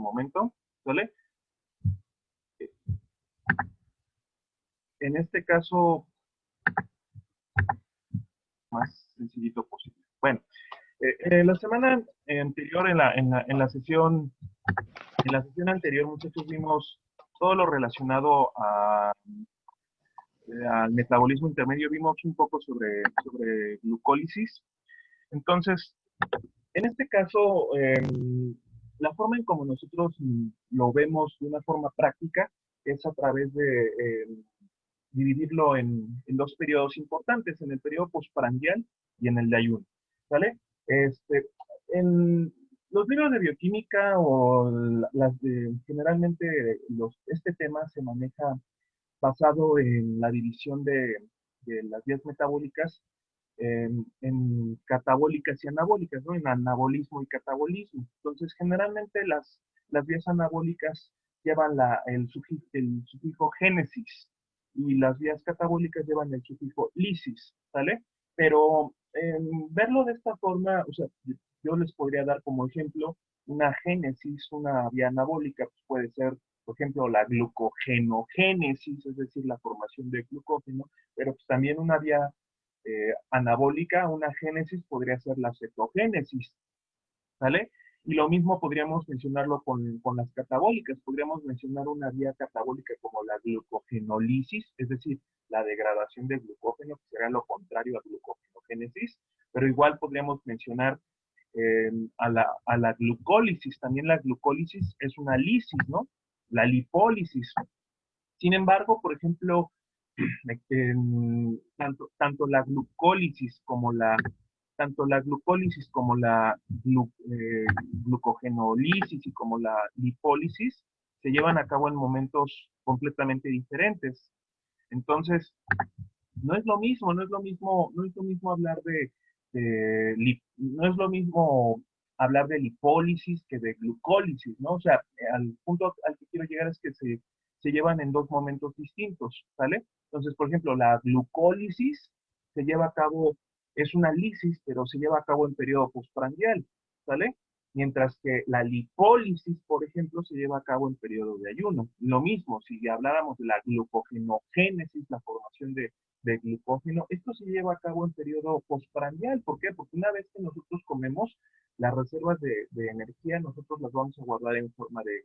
momento, ¿vale? En este caso, más sencillito posible. Bueno, la semana anterior, en la sesión anterior, muchachos, vimos todo lo relacionado al metabolismo intermedio, vimos un poco sobre glucólisis. Entonces, en este caso, la forma en como nosotros lo vemos de una forma práctica es a través de dividirlo en dos periodos importantes, en el periodo postprandial y en el de ayuno, ¿vale? En los libros de bioquímica o generalmente este tema se maneja basado en la división de las vías metabólicas en catabólicas y anabólicas, ¿no? En anabolismo y catabolismo. Entonces, generalmente las vías anabólicas llevan el sufijo génesis y las vías catabólicas llevan el sufijo lisis, ¿vale? Pero verlo de esta forma, o sea, yo les podría dar como ejemplo una génesis, una vía anabólica, pues puede ser, por ejemplo, la glucogenogénesis, es decir, la formación de glucógeno, pero pues también una vía anabólica, una génesis podría ser la cetogénesis, ¿vale? Y lo mismo podríamos mencionarlo con las catabólicas. Podríamos mencionar una vía catabólica como la glucogenólisis, es decir, la degradación de glucógeno, que será lo contrario a glucogenogénesis, pero igual podríamos mencionar a la glucólisis. También la glucólisis es una lisis, ¿no? La lipólisis. Sin embargo, por ejemplo, tanto la glucólisis como glucogenólisis y como la lipólisis se llevan a cabo en momentos completamente diferentes. Entonces, no es lo mismo hablar no es lo mismo hablar de lipólisis que de glucólisis, ¿no? O sea, al punto al que quiero llegar es que se llevan en dos momentos distintos, ¿sale? Entonces, por ejemplo, la glucólisis se lleva a cabo, es una lisis, pero se lleva a cabo en periodo postprandial, ¿sale? Mientras que la lipólisis, por ejemplo, se lleva a cabo en periodo de ayuno. Lo mismo, si habláramos de la glucogenogénesis, la formación de glucógeno, esto se lleva a cabo en periodo postprandial. ¿Por qué? Porque una vez que nosotros comemos, las reservas de energía nosotros las vamos a guardar en forma de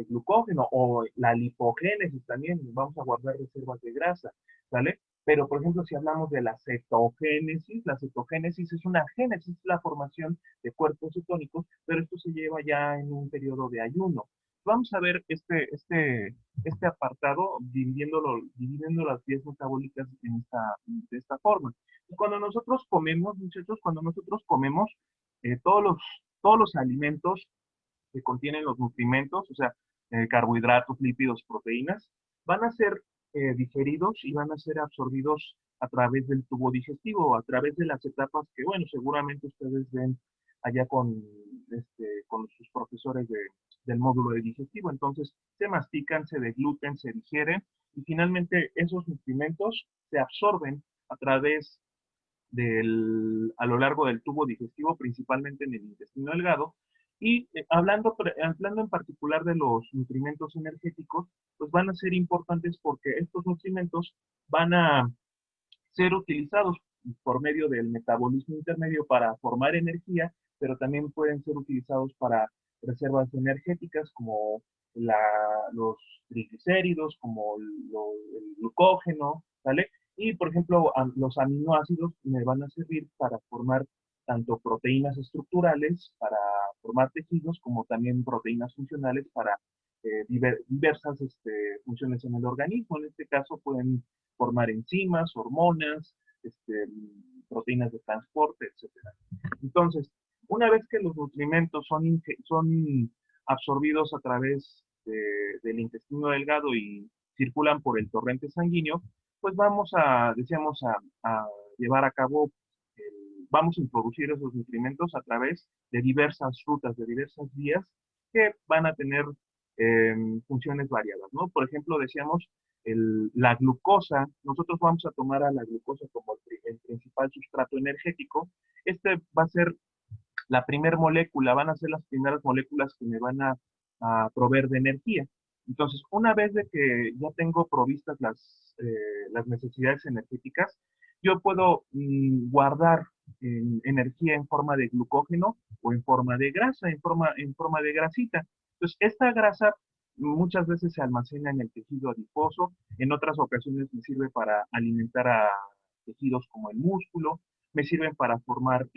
glucógeno o la lipogénesis también, vamos a guardar reservas de grasa, ¿vale? Pero, por ejemplo, si hablamos de la cetogénesis es una génesis, la formación de cuerpos cetónicos, pero esto se lleva ya en un periodo de ayuno. Vamos a ver este apartado dividiendo las vías metabólicas de esta forma. Y cuando nosotros comemos, muchachos, cuando nosotros comemos, todos los alimentos que contienen los nutrimentos, o sea, carbohidratos, lípidos, proteínas, van a ser digeridos y van a ser absorbidos a través del tubo digestivo, a través de las etapas que, bueno, seguramente ustedes ven allá con sus profesores del módulo de digestivo. Entonces, se mastican, se degluten, se digieren y finalmente esos nutrimentos se absorben a través a lo largo del tubo digestivo, principalmente en el intestino delgado. Y hablando en particular de los nutrimentos energéticos, pues van a ser importantes porque estos nutrimentos van a ser utilizados por medio del metabolismo intermedio para formar energía, pero también pueden ser utilizados para reservas energéticas como la, los triglicéridos, como el glucógeno, ¿vale? Y, por ejemplo, los aminoácidos me van a servir para formar tanto proteínas estructurales, para formar tejidos, como también proteínas funcionales para diversas funciones en el organismo. En este caso pueden formar enzimas, hormonas, proteínas de transporte, etcétera. Entonces, una vez que los nutrimentos son absorbidos a través del intestino delgado y circulan por el torrente sanguíneo, pues decíamos, a llevar a cabo, vamos a introducir esos nutrimentos a través de diversas rutas, de diversas vías que van a tener funciones variadas, ¿no? Por ejemplo, decíamos, la glucosa, nosotros vamos a tomar a la glucosa como el principal sustrato energético. Este va a ser la primer molécula, van a ser las primeras moléculas que me van a proveer de energía. Entonces, una vez de que ya tengo provistas las necesidades energéticas, yo puedo guardar energía en forma de glucógeno o en forma de grasa, en forma de grasita. Entonces, esta grasa muchas veces se almacena en el tejido adiposo, en otras ocasiones me sirve para alimentar a tejidos como el músculo, me sirven para formar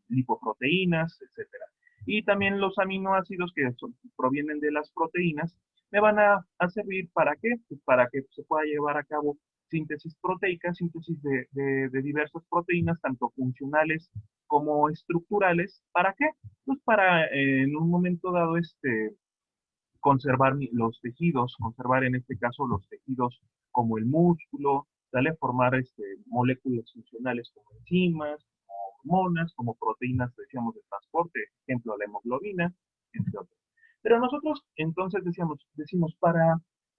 lipoproteínas, etcétera. Y también los aminoácidos que provienen de las proteínas me van a servir para qué? Pues para que se pueda llevar a cabo síntesis proteica, síntesis de diversas proteínas, tanto funcionales como estructurales. ¿Para qué? Pues para en un momento dado conservar los tejidos, conservar en este caso los tejidos como el músculo, ¿sale? Formar moléculas funcionales como enzimas, como hormonas, como proteínas, decíamos, de transporte, ejemplo, la hemoglobina, entre otros. Pero nosotros entonces decimos,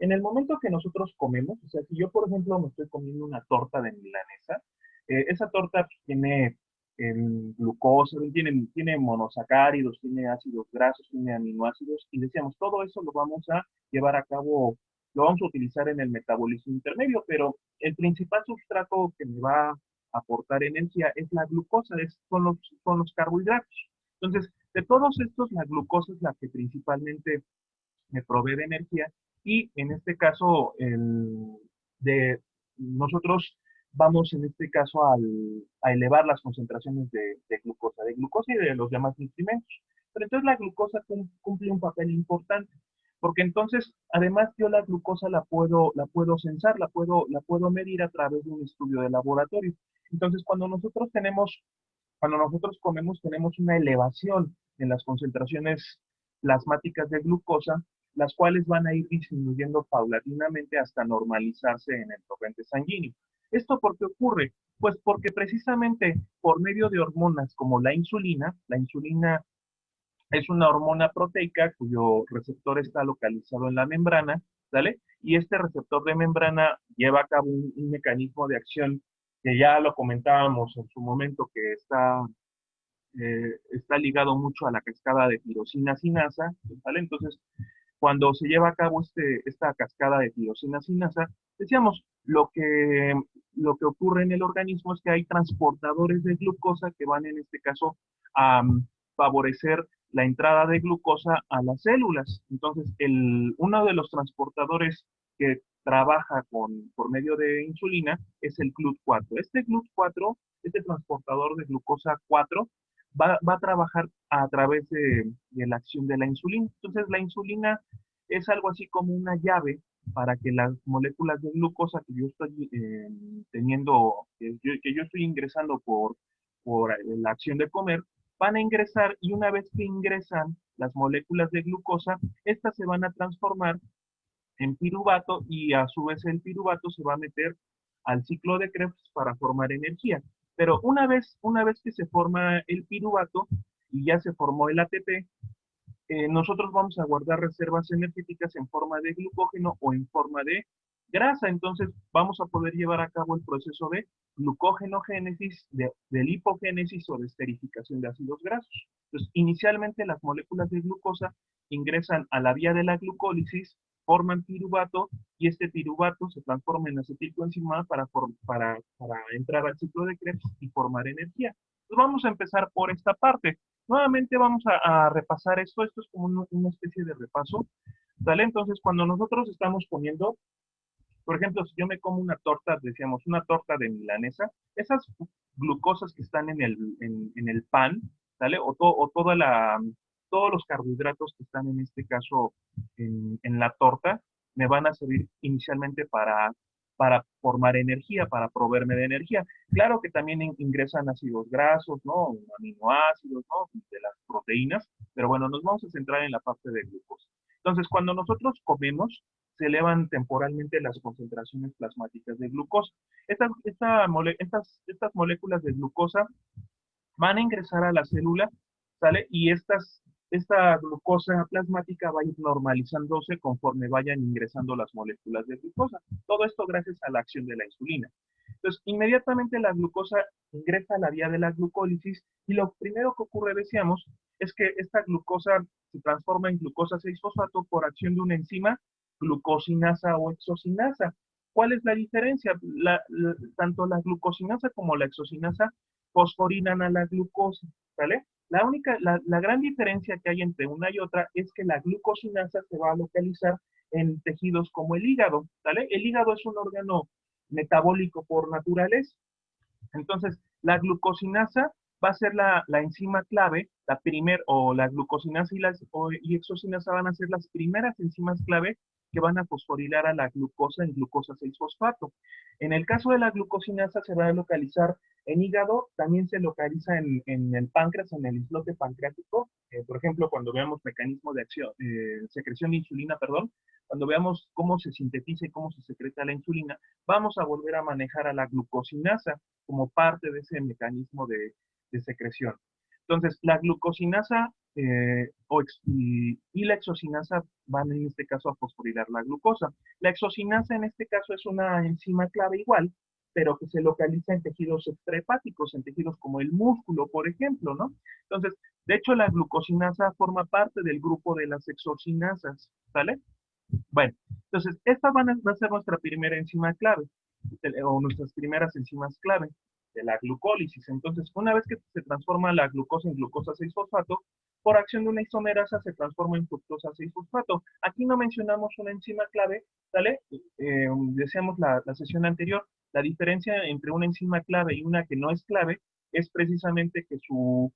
en el momento que nosotros comemos, o sea, si yo, por ejemplo, me estoy comiendo una torta de milanesa, esa torta tiene glucosa, tiene monosacáridos, tiene ácidos grasos, tiene aminoácidos, y decíamos, todo eso lo vamos a llevar a cabo, lo vamos a utilizar en el metabolismo intermedio, pero el principal sustrato que me va a aportar energía es la glucosa, son los carbohidratos. Entonces, de todos estos, la glucosa es la que principalmente me provee de energía y en este caso de nosotros vamos en este caso a elevar las concentraciones de glucosa y de los demás nutrimentos. Pero entonces la glucosa cumple un papel importante, porque entonces además yo la glucosa la puedo censar, la puedo medir a través de un estudio de laboratorio. Entonces cuando nosotros comemos tenemos una elevación en las concentraciones plasmáticas de glucosa, las cuales van a ir disminuyendo paulatinamente hasta normalizarse en el torrente sanguíneo. ¿Esto por qué ocurre? Pues porque precisamente por medio de hormonas como la insulina es una hormona proteica cuyo receptor está localizado en la membrana, ¿sale? Y este receptor de membrana lleva a cabo un mecanismo de acción que ya lo comentábamos en su momento, que está ligado mucho a la cascada de tirosina sinasa, ¿vale? Entonces, cuando se lleva a cabo esta cascada de tirosina sinasa, decíamos, lo que ocurre en el organismo es que hay transportadores de glucosa que van en este caso a favorecer la entrada de glucosa a las células. Entonces, uno de los transportadores que trabaja por medio de insulina es el GLUT4. Este GLUT4, este transportador de glucosa 4, va a trabajar a través de la acción de la insulina. Entonces, la insulina es algo así como una llave para que las moléculas de glucosa que yo estoy teniendo, que yo estoy ingresando por la acción de comer, van a ingresar y una vez que ingresan las moléculas de glucosa, estas se van a transformar en piruvato y a su vez el piruvato se va a meter al ciclo de Krebs para formar energía. Pero una vez que se forma el piruvato y ya se formó el ATP, nosotros vamos a guardar reservas energéticas en forma de glucógeno o en forma de grasa. Entonces vamos a poder llevar a cabo el proceso de glucógenogénesis, de lipogénesis o de esterificación de ácidos grasos. Entonces, inicialmente las moléculas de glucosa ingresan a la vía de la glucólisis, forman piruvato y este piruvato se transforma en acetilcoenzima para entrar al ciclo de Krebs y formar energía. Entonces vamos a empezar por esta parte. Nuevamente vamos a repasar esto. Esto es como una especie de repaso, ¿vale? Entonces, cuando nosotros estamos poniendo, por ejemplo, si yo me como una torta, decíamos, una torta de milanesa, esas glucosas que están en el pan, ¿vale? Todos los carbohidratos que están en este caso en la torta, me van a servir inicialmente para formar energía, para proveerme de energía. Claro que también ingresan ácidos grasos, ¿no? Aminoácidos, ¿no? De las proteínas, pero bueno, nos vamos a centrar en la parte de glucosa. Entonces, cuando nosotros comemos, se elevan temporalmente las concentraciones plasmáticas de glucosa. Estas moléculas de glucosa van a ingresar a la célula, ¿sale? Y estas esta glucosa plasmática va a ir normalizándose conforme vayan ingresando las moléculas de glucosa. Todo esto gracias a la acción de la insulina. Entonces, inmediatamente la glucosa ingresa a la vía de la glucólisis y lo primero que ocurre, decíamos, es que esta glucosa se transforma en glucosa 6-fosfato por acción de una enzima glucosinasa o exosinasa. ¿Cuál es la diferencia? Tanto la glucosinasa como la exosinasa fosforilan a la glucosa, ¿vale? La gran diferencia que hay entre una y otra es que la glucosinasa se va a localizar en tejidos como el hígado, ¿vale? El hígado es un órgano metabólico por naturaleza. Entonces, la glucosinasa va a ser la enzima clave, o la glucosinasa y exosinasa van a ser las primeras enzimas clave que van a fosforilar a la glucosa en glucosa 6-fosfato. En el caso de la glucosinasa se va a localizar en hígado, también se localiza en el páncreas, en el islote pancreático. Por ejemplo, cuando veamos mecanismo de acción, secreción de insulina, perdón, cuando veamos cómo se sintetiza y cómo se secreta la insulina, vamos a volver a manejar a la glucosinasa como parte de ese mecanismo de secreción. Entonces, la glucosinasa y la exosinasa van en este caso a fosforilar la glucosa. La exosinasa en este caso es una enzima clave igual, pero que se localiza en tejidos extrahepáticos, en tejidos como el músculo, por ejemplo, ¿no? Entonces, de hecho, la glucosinasa forma parte del grupo de las exosinasas, ¿sale? Bueno, entonces, esta va a ser nuestra primera enzima clave, o nuestras primeras enzimas clave de la glucólisis. Entonces, una vez que se transforma la glucosa en glucosa 6-fosfato, por acción de una isomerasa se transforma en fructosa 6-fosfato. Aquí no mencionamos una enzima clave, ¿sale? Decíamos la sesión anterior, la diferencia entre una enzima clave y una que no es clave es precisamente que su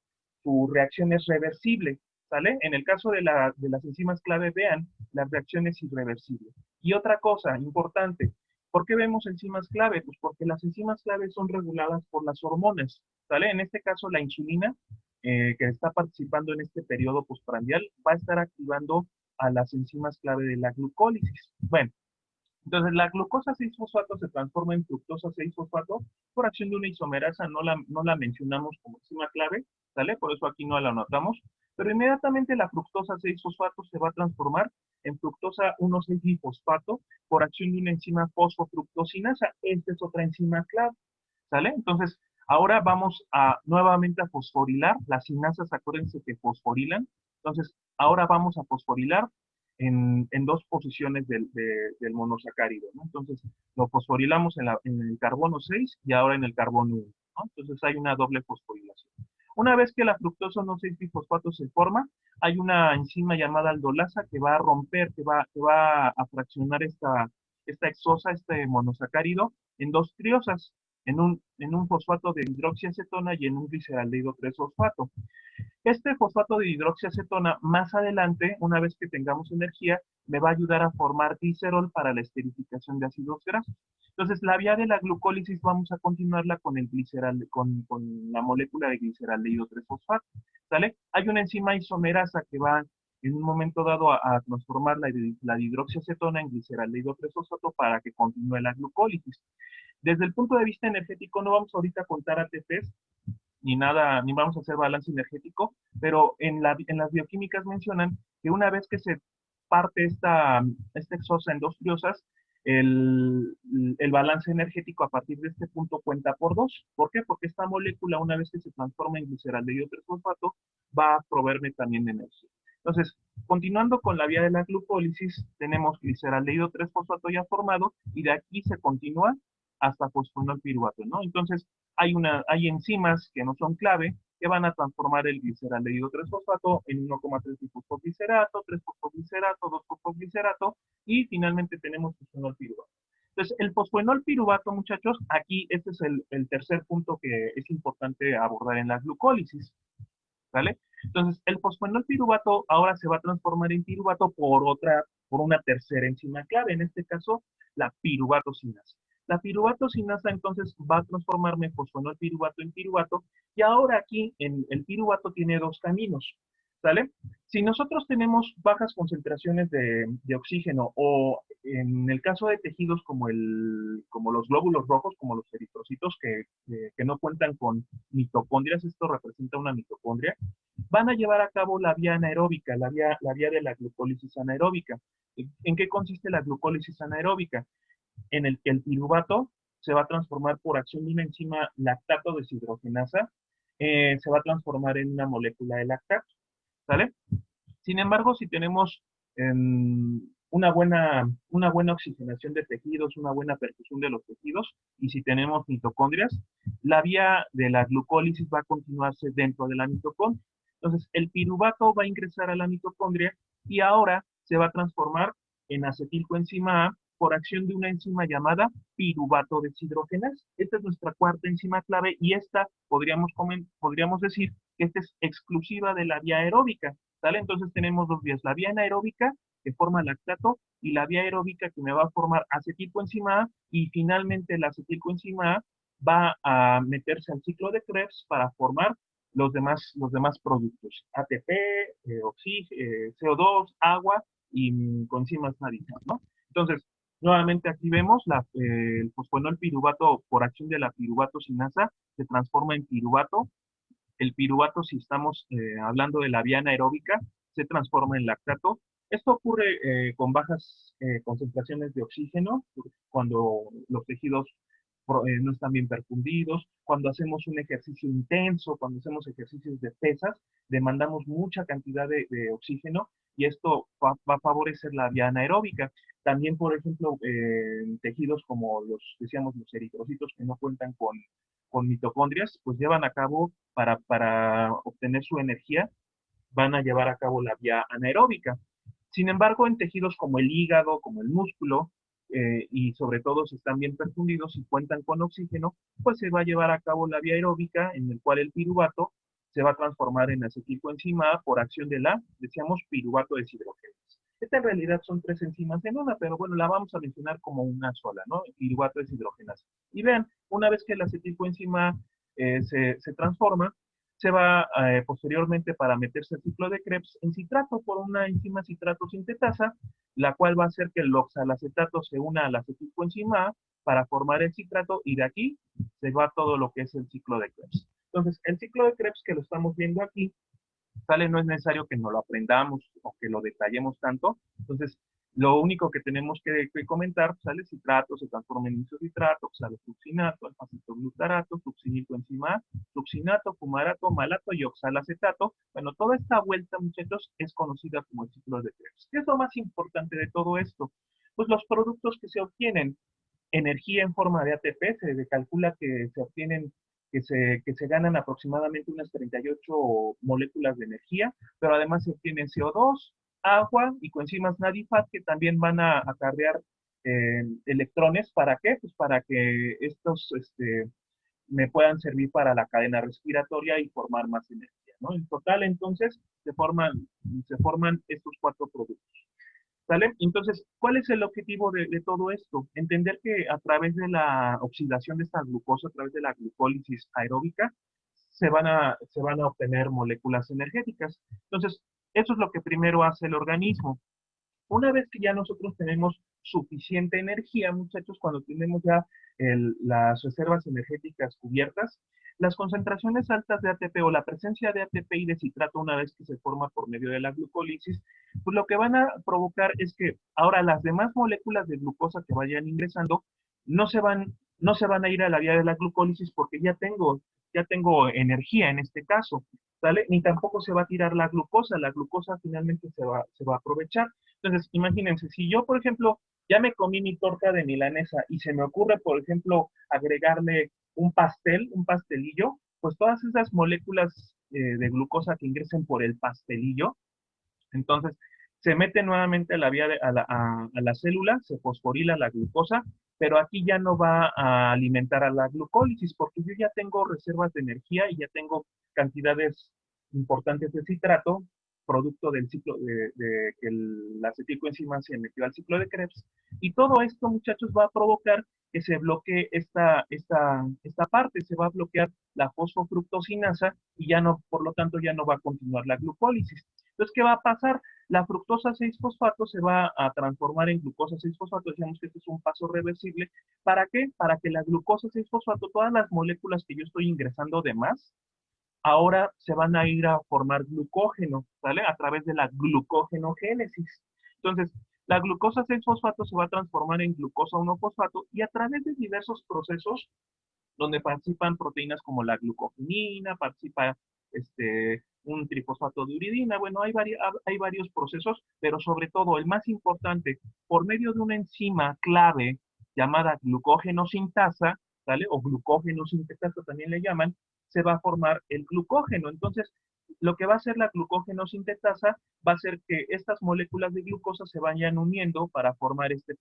reacción es reversible, ¿sale? En el caso de las enzimas clave, vean, la reacción es irreversible. Y otra cosa importante, ¿por qué vemos enzimas clave? Pues porque las enzimas clave son reguladas por las hormonas, ¿sale? En este caso, la insulina, que está participando en este periodo postprandial, va a estar activando a las enzimas clave de la glucólisis. Bueno, entonces la glucosa 6-fosfato se transforma en fructosa 6-fosfato por acción de una isomerasa, no la mencionamos como enzima clave, ¿sale? Por eso aquí no la anotamos, pero inmediatamente la fructosa 6-fosfato se va a transformar en fructosa 1,6-difosfato por acción de una enzima fosfofructosinasa. Esta es otra enzima clave, ¿sale? Entonces, ahora vamos nuevamente a fosforilar. Las sinasas, acuérdense que fosforilan. Entonces, ahora vamos a fosforilar en dos posiciones del monosacárido, ¿no? Entonces, lo fosforilamos en el carbono 6 y ahora en el carbono 1, ¿no? Entonces, hay una doble fosforilación. Una vez que la fructosa 1,6-difosfato se forma, hay una enzima llamada aldolasa que va a romper, que va a fraccionar esta hexosa, este monosacárido, en dos triosas, en un fosfato de hidroxiacetona y en un gliceraldehído 3-fosfato. Este fosfato de hidroxiacetona, más adelante, una vez que tengamos energía, me va a ayudar a formar glicerol para la esterificación de ácidos grasos. Entonces, la vía de la glucólisis vamos a continuarla con la molécula de gliceraldehído 3-fosfato, ¿sale? Hay una enzima isomerasa que va en un momento dado a transformar la hidroxiacetona en gliceraldehído 3-fosfato para que continúe la glucólisis. Desde el punto de vista energético, no vamos ahorita a contar ATPs, ni nada, ni vamos a hacer balance energético, pero en las bioquímicas mencionan que una vez que se parte esta hexosa en dos triosas, el balance energético a partir de este punto cuenta por dos. ¿Por qué? Porque esta molécula, una vez que se transforma en gliceraldehído 3-fosfato, va a proveerme también de energía. Entonces, continuando con la vía de la glucólisis, tenemos gliceraldehído 3-fosfato ya formado y de aquí se continúa hasta fosfonolpiruvato, ¿no? Entonces, hay enzimas que no son clave que van a transformar el gliceraldehído 3-fosfato en 1,3-difosfoglicerato, 3-fosfoglicerato, 2-fosfoglicerato y finalmente tenemos fosfonolpiruvato. Entonces, el fosfonolpiruvato, muchachos, aquí este es el tercer punto que es importante abordar en la glucólisis, ¿vale? Entonces, el fosfonolpiruvato ahora se va a transformar en piruvato por una tercera enzima clave, en este caso, la piruvatosinasa. La piruvatosinasa entonces va a transformarme fosfonolpiruvato en piruvato, y ahora aquí el piruvato tiene dos caminos, ¿sale? Si nosotros tenemos bajas concentraciones de oxígeno o en el caso de tejidos como los glóbulos rojos, como los eritrocitos que no cuentan con mitocondrias, esto representa una mitocondria, van a llevar a cabo la vía anaeróbica, la vía de la glucólisis anaeróbica. ¿En qué consiste la glucólisis anaeróbica? En el que el piruvato se va a transformar por acción de una enzima lactato deshidrogenasa, se va a transformar en una molécula de lactato, ¿sale? Sin embargo, si tenemos una buena oxigenación de tejidos, una buena perfusión de los tejidos, y si tenemos mitocondrias, la vía de la glucólisis va a continuarse dentro de la mitocondria. Entonces, el piruvato va a ingresar a la mitocondria y ahora se va a transformar en acetilcoenzima A por acción de una enzima llamada piruvato deshidrogenasa. Esta es nuestra cuarta enzima clave y esta podríamos decir que esta es exclusiva de la vía aeróbica. ¿Sale? Entonces tenemos dos vías, la vía anaeróbica que forma lactato y la vía aeróbica que me va a formar acetilcoenzima A y finalmente la acetilcoenzima A va a meterse al ciclo de Krebs para formar los demás productos, ATP, CO2, agua y coenzimas náticas, ¿no? Entonces, nuevamente aquí vemos el fosfonol piruvato por acción de la piruvato sinasa se transforma en piruvato. El piruvato, si estamos hablando de la vía anaeróbica, se transforma en lactato. Esto ocurre con bajas concentraciones de oxígeno, cuando los tejidos no están bien perfundidos, cuando hacemos un ejercicio intenso, cuando hacemos ejercicios de pesas, demandamos mucha cantidad de oxígeno y esto va a favorecer la vía anaeróbica. También, por ejemplo, tejidos como decíamos, los eritrocitos que no cuentan con mitocondrias, pues llevan a cabo para obtener su energía, van a llevar a cabo la vía anaeróbica. Sin embargo, en tejidos como el hígado, como el músculo, y sobre todo si están bien perfundidos y cuentan con oxígeno, pues se va a llevar a cabo la vía aeróbica en el cual el piruvato se va a transformar en acetilcoenzima A por acción de decíamos, piruvato deshidrogenasa. Esta en realidad son tres enzimas en una, pero bueno, la vamos a mencionar como una sola, ¿no? Piruvato deshidrogenasa. Y vean, una vez que la acetilcoenzima se transforma, se va posteriormente para meterse al ciclo de Krebs en citrato por una enzima citrato sintetasa, la cual va a hacer que el oxalacetato se una a la acetilcoenzima A para formar el citrato y de aquí se va todo lo que es el ciclo de Krebs. Entonces, el ciclo de Krebs que lo estamos viendo aquí, ¿sale? No es necesario que nos lo aprendamos o que lo detallemos tanto. Entonces, lo único que tenemos que comentar, ¿sale? Citrato se transforma en isocitrato, oxalosuccinato, alfa-cetoglutarato, succinilcoenzima A, succinato, fumarato, malato y oxalacetato. Bueno, toda esta vuelta, muchachos, es conocida como el ciclo de Krebs. ¿Qué es lo más importante de todo esto? Pues los productos que se obtienen, energía en forma de ATP, se calcula que se obtienen, que se ganan aproximadamente unas 38 moléculas de energía, pero además se obtienen CO2, agua y coenzimas NADIFAT que también van a acarrear electrones. ¿Para qué? Pues para que estos me puedan servir para la cadena respiratoria y formar más energía, ¿no? En total, entonces, se forman estos cuatro productos. ¿Sale? Entonces, ¿cuál es el objetivo de todo esto? Entender que a través de la oxidación de esta glucosa, a través de la glucólisis aeróbica, se van a obtener moléculas energéticas. Entonces, eso es lo que primero hace el organismo. Una vez que ya nosotros tenemos suficiente energía, muchachos, cuando tenemos ya las reservas energéticas cubiertas, las concentraciones altas de ATP o la presencia de ATP y de citrato una vez que se forma por medio de la glucólisis, pues lo que van a provocar es que ahora las demás moléculas de glucosa que vayan ingresando no se van a ir a la vía de la glucólisis porque ya tengo energía en este caso, ¿sale? Ni tampoco se va a tirar la glucosa finalmente se va a aprovechar. Entonces, imagínense, si yo, por ejemplo, ya me comí mi torta de milanesa y se me ocurre, por ejemplo, agregarle un pastelillo, pues todas esas moléculas de glucosa que ingresen por el pastelillo, entonces se mete nuevamente a la vía a la célula, se fosforila la glucosa, pero aquí ya no va a alimentar a la glucólisis porque yo ya tengo reservas de energía y ya tengo cantidades importantes de citrato, producto del ciclo de que la acetilcoenzima se metió al ciclo de Krebs. Y todo esto, muchachos, va a provocar que se bloquee esta parte, se va a bloquear la fosfofructosinasa y ya no, por lo tanto, ya no va a continuar la glucólisis. Entonces, ¿qué va a pasar? La fructosa 6-fosfato se va a transformar en glucosa 6-fosfato. Decíamos que este es un paso reversible. ¿Para qué? Para que la glucosa 6-fosfato, todas las moléculas que yo estoy ingresando de más, ahora se van a ir a formar glucógeno, ¿vale? A través de la glucógenogénesis. Entonces, la glucosa 6-fosfato se va a transformar en glucosa 1-fosfato y a través de diversos procesos donde participan proteínas como la glucogenina, participa un trifosfato de uridina. Bueno, hay varios procesos, pero sobre todo el más importante, por medio de una enzima clave llamada glucógeno sintasa, ¿vale? O glucógeno sintetasa también le llaman, se va a formar el glucógeno. Entonces, lo que va a hacer la glucógeno sintetasa va a ser que estas moléculas de glucosa se vayan uniendo para formar este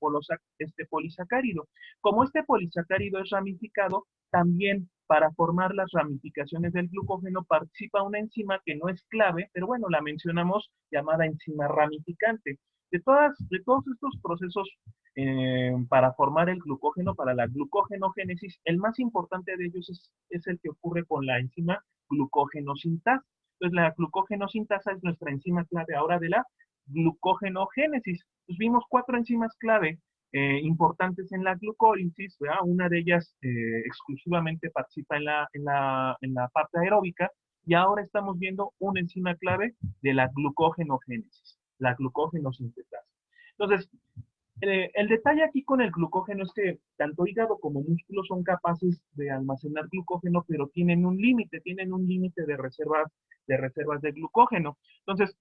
polisacárido. Como este polisacárido es ramificado, también para formar las ramificaciones del glucógeno participa una enzima que no es clave, pero bueno, la mencionamos, llamada enzima ramificante. De todos estos procesos para formar el glucógeno, para la glucogenogénesis, el más importante de ellos es el que ocurre con la enzima glucógeno-sintasa. Entonces, la glucógeno-sintasa es nuestra enzima clave ahora de la glucogenogénesis. Pues vimos 4 enzimas clave importantes en la glucólisis, ¿verdad? Una de ellas exclusivamente participa en la parte aeróbica, y ahora estamos viendo una enzima clave de la glucogenogénesis, la glucógenosintetasa. Entonces, el detalle aquí con el glucógeno es que tanto hígado como músculo son capaces de almacenar glucógeno, pero tienen un límite de reservas de glucógeno. Entonces,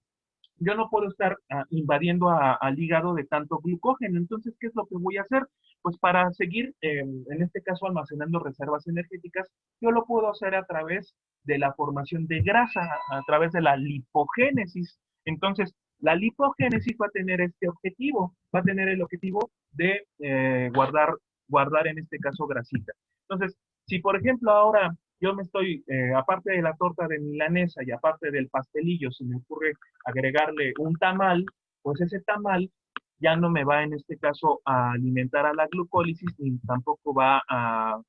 yo no puedo estar invadiendo al hígado de tanto glucógeno. Entonces, ¿qué es lo que voy a hacer? Pues para seguir, en este caso, almacenando reservas energéticas, yo lo puedo hacer a través de la formación de grasa, a través de la lipogénesis. Entonces, la lipogénesis va a tener este objetivo, va a tener el objetivo de guardar en este caso grasita. Entonces, si por ejemplo ahora yo me estoy, aparte de la torta de milanesa y aparte del pastelillo, se me ocurre agregarle un tamal, pues ese tamal ya no me va en este caso a alimentar a la glucólisis ni tampoco va a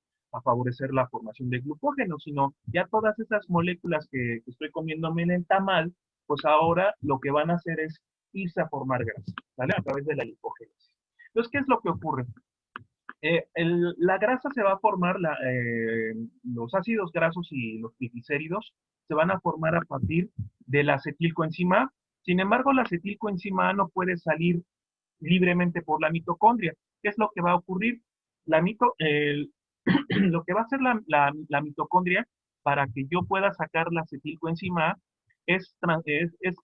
favorecer la formación de glucógeno, sino ya todas esas moléculas que estoy comiéndome en el tamal, pues ahora lo que van a hacer es irse a formar grasa, ¿vale? A través de la lipogénesis. Entonces, ¿qué es lo que ocurre? La grasa se va a formar, los ácidos grasos y los triglicéridos se van a formar a partir de la acetilcoenzima A. Sin embargo, la acetilcoenzima A no puede salir libremente por la mitocondria. ¿Qué es lo que va a ocurrir? La mito, el- lo que va a hacer la mitocondria para que yo pueda sacar la acetilcoenzima A es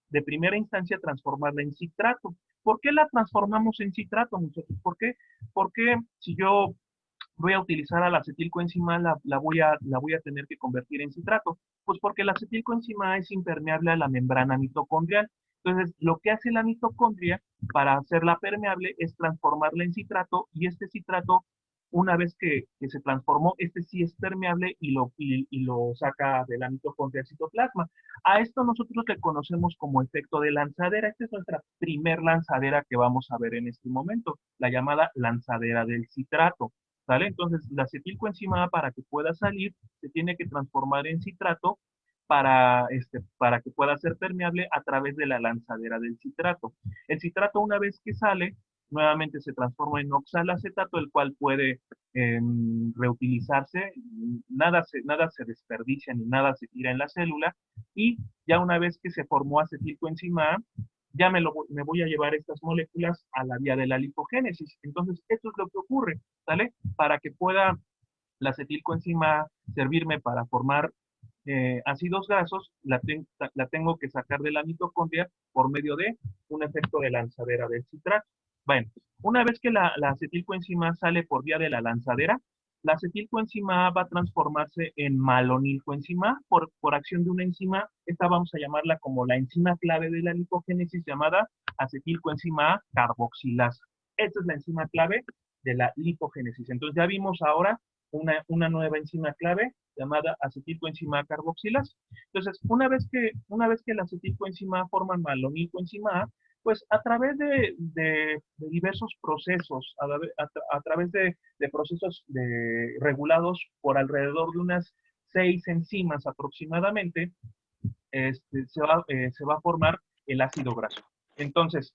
de primera instancia transformarla en citrato. ¿Por qué la transformamos en citrato, muchachos? ¿Por qué? Porque si yo voy a utilizar a la acetilcoenzima, la voy a tener que convertir en citrato. Pues porque la acetilcoenzima es impermeable a la membrana mitocondrial. Entonces, lo que hace la mitocondria para hacerla permeable es transformarla en citrato, y este citrato, una vez que se transformó, este sí es permeable y lo saca de la mitocondria al citoplasma. A esto nosotros le conocemos como efecto de lanzadera. Esta es nuestra primer lanzadera que vamos a ver en este momento, la llamada lanzadera del citrato. ¿Sale? Entonces, la acetilcoenzima A, para que pueda salir, se tiene que transformar en citrato para que pueda ser permeable a través de la lanzadera del citrato. El citrato, una vez que sale, nuevamente se transforma en oxalacetato, el cual puede reutilizarse, nada se desperdicia ni nada se tira en la célula, y ya una vez que se formó acetilcoenzima A, ya me voy a llevar estas moléculas a la vía de la lipogénesis. Entonces, esto es lo que ocurre, ¿sale? Para que pueda la acetilcoenzima servirme para formar ácidos grasos, la tengo que sacar de la mitocondria por medio de un efecto de lanzadera del citrato. Bueno, una vez que la acetilcoenzima sale por vía de la lanzadera, la acetilcoenzima A va a transformarse en malonilcoenzima A por acción de una enzima. Esta vamos a llamarla como la enzima clave de la lipogénesis, llamada acetilcoenzima A carboxilasa. Esta es la enzima clave de la lipogénesis. Entonces ya vimos ahora una nueva enzima clave llamada acetilcoenzima A carboxilasa. Entonces, una vez que la acetilcoenzima A forma malonilcoenzima A, pues a través de diversos procesos, a través de procesos regulados por alrededor de unas 6 enzimas aproximadamente, se va a formar el ácido graso. Entonces,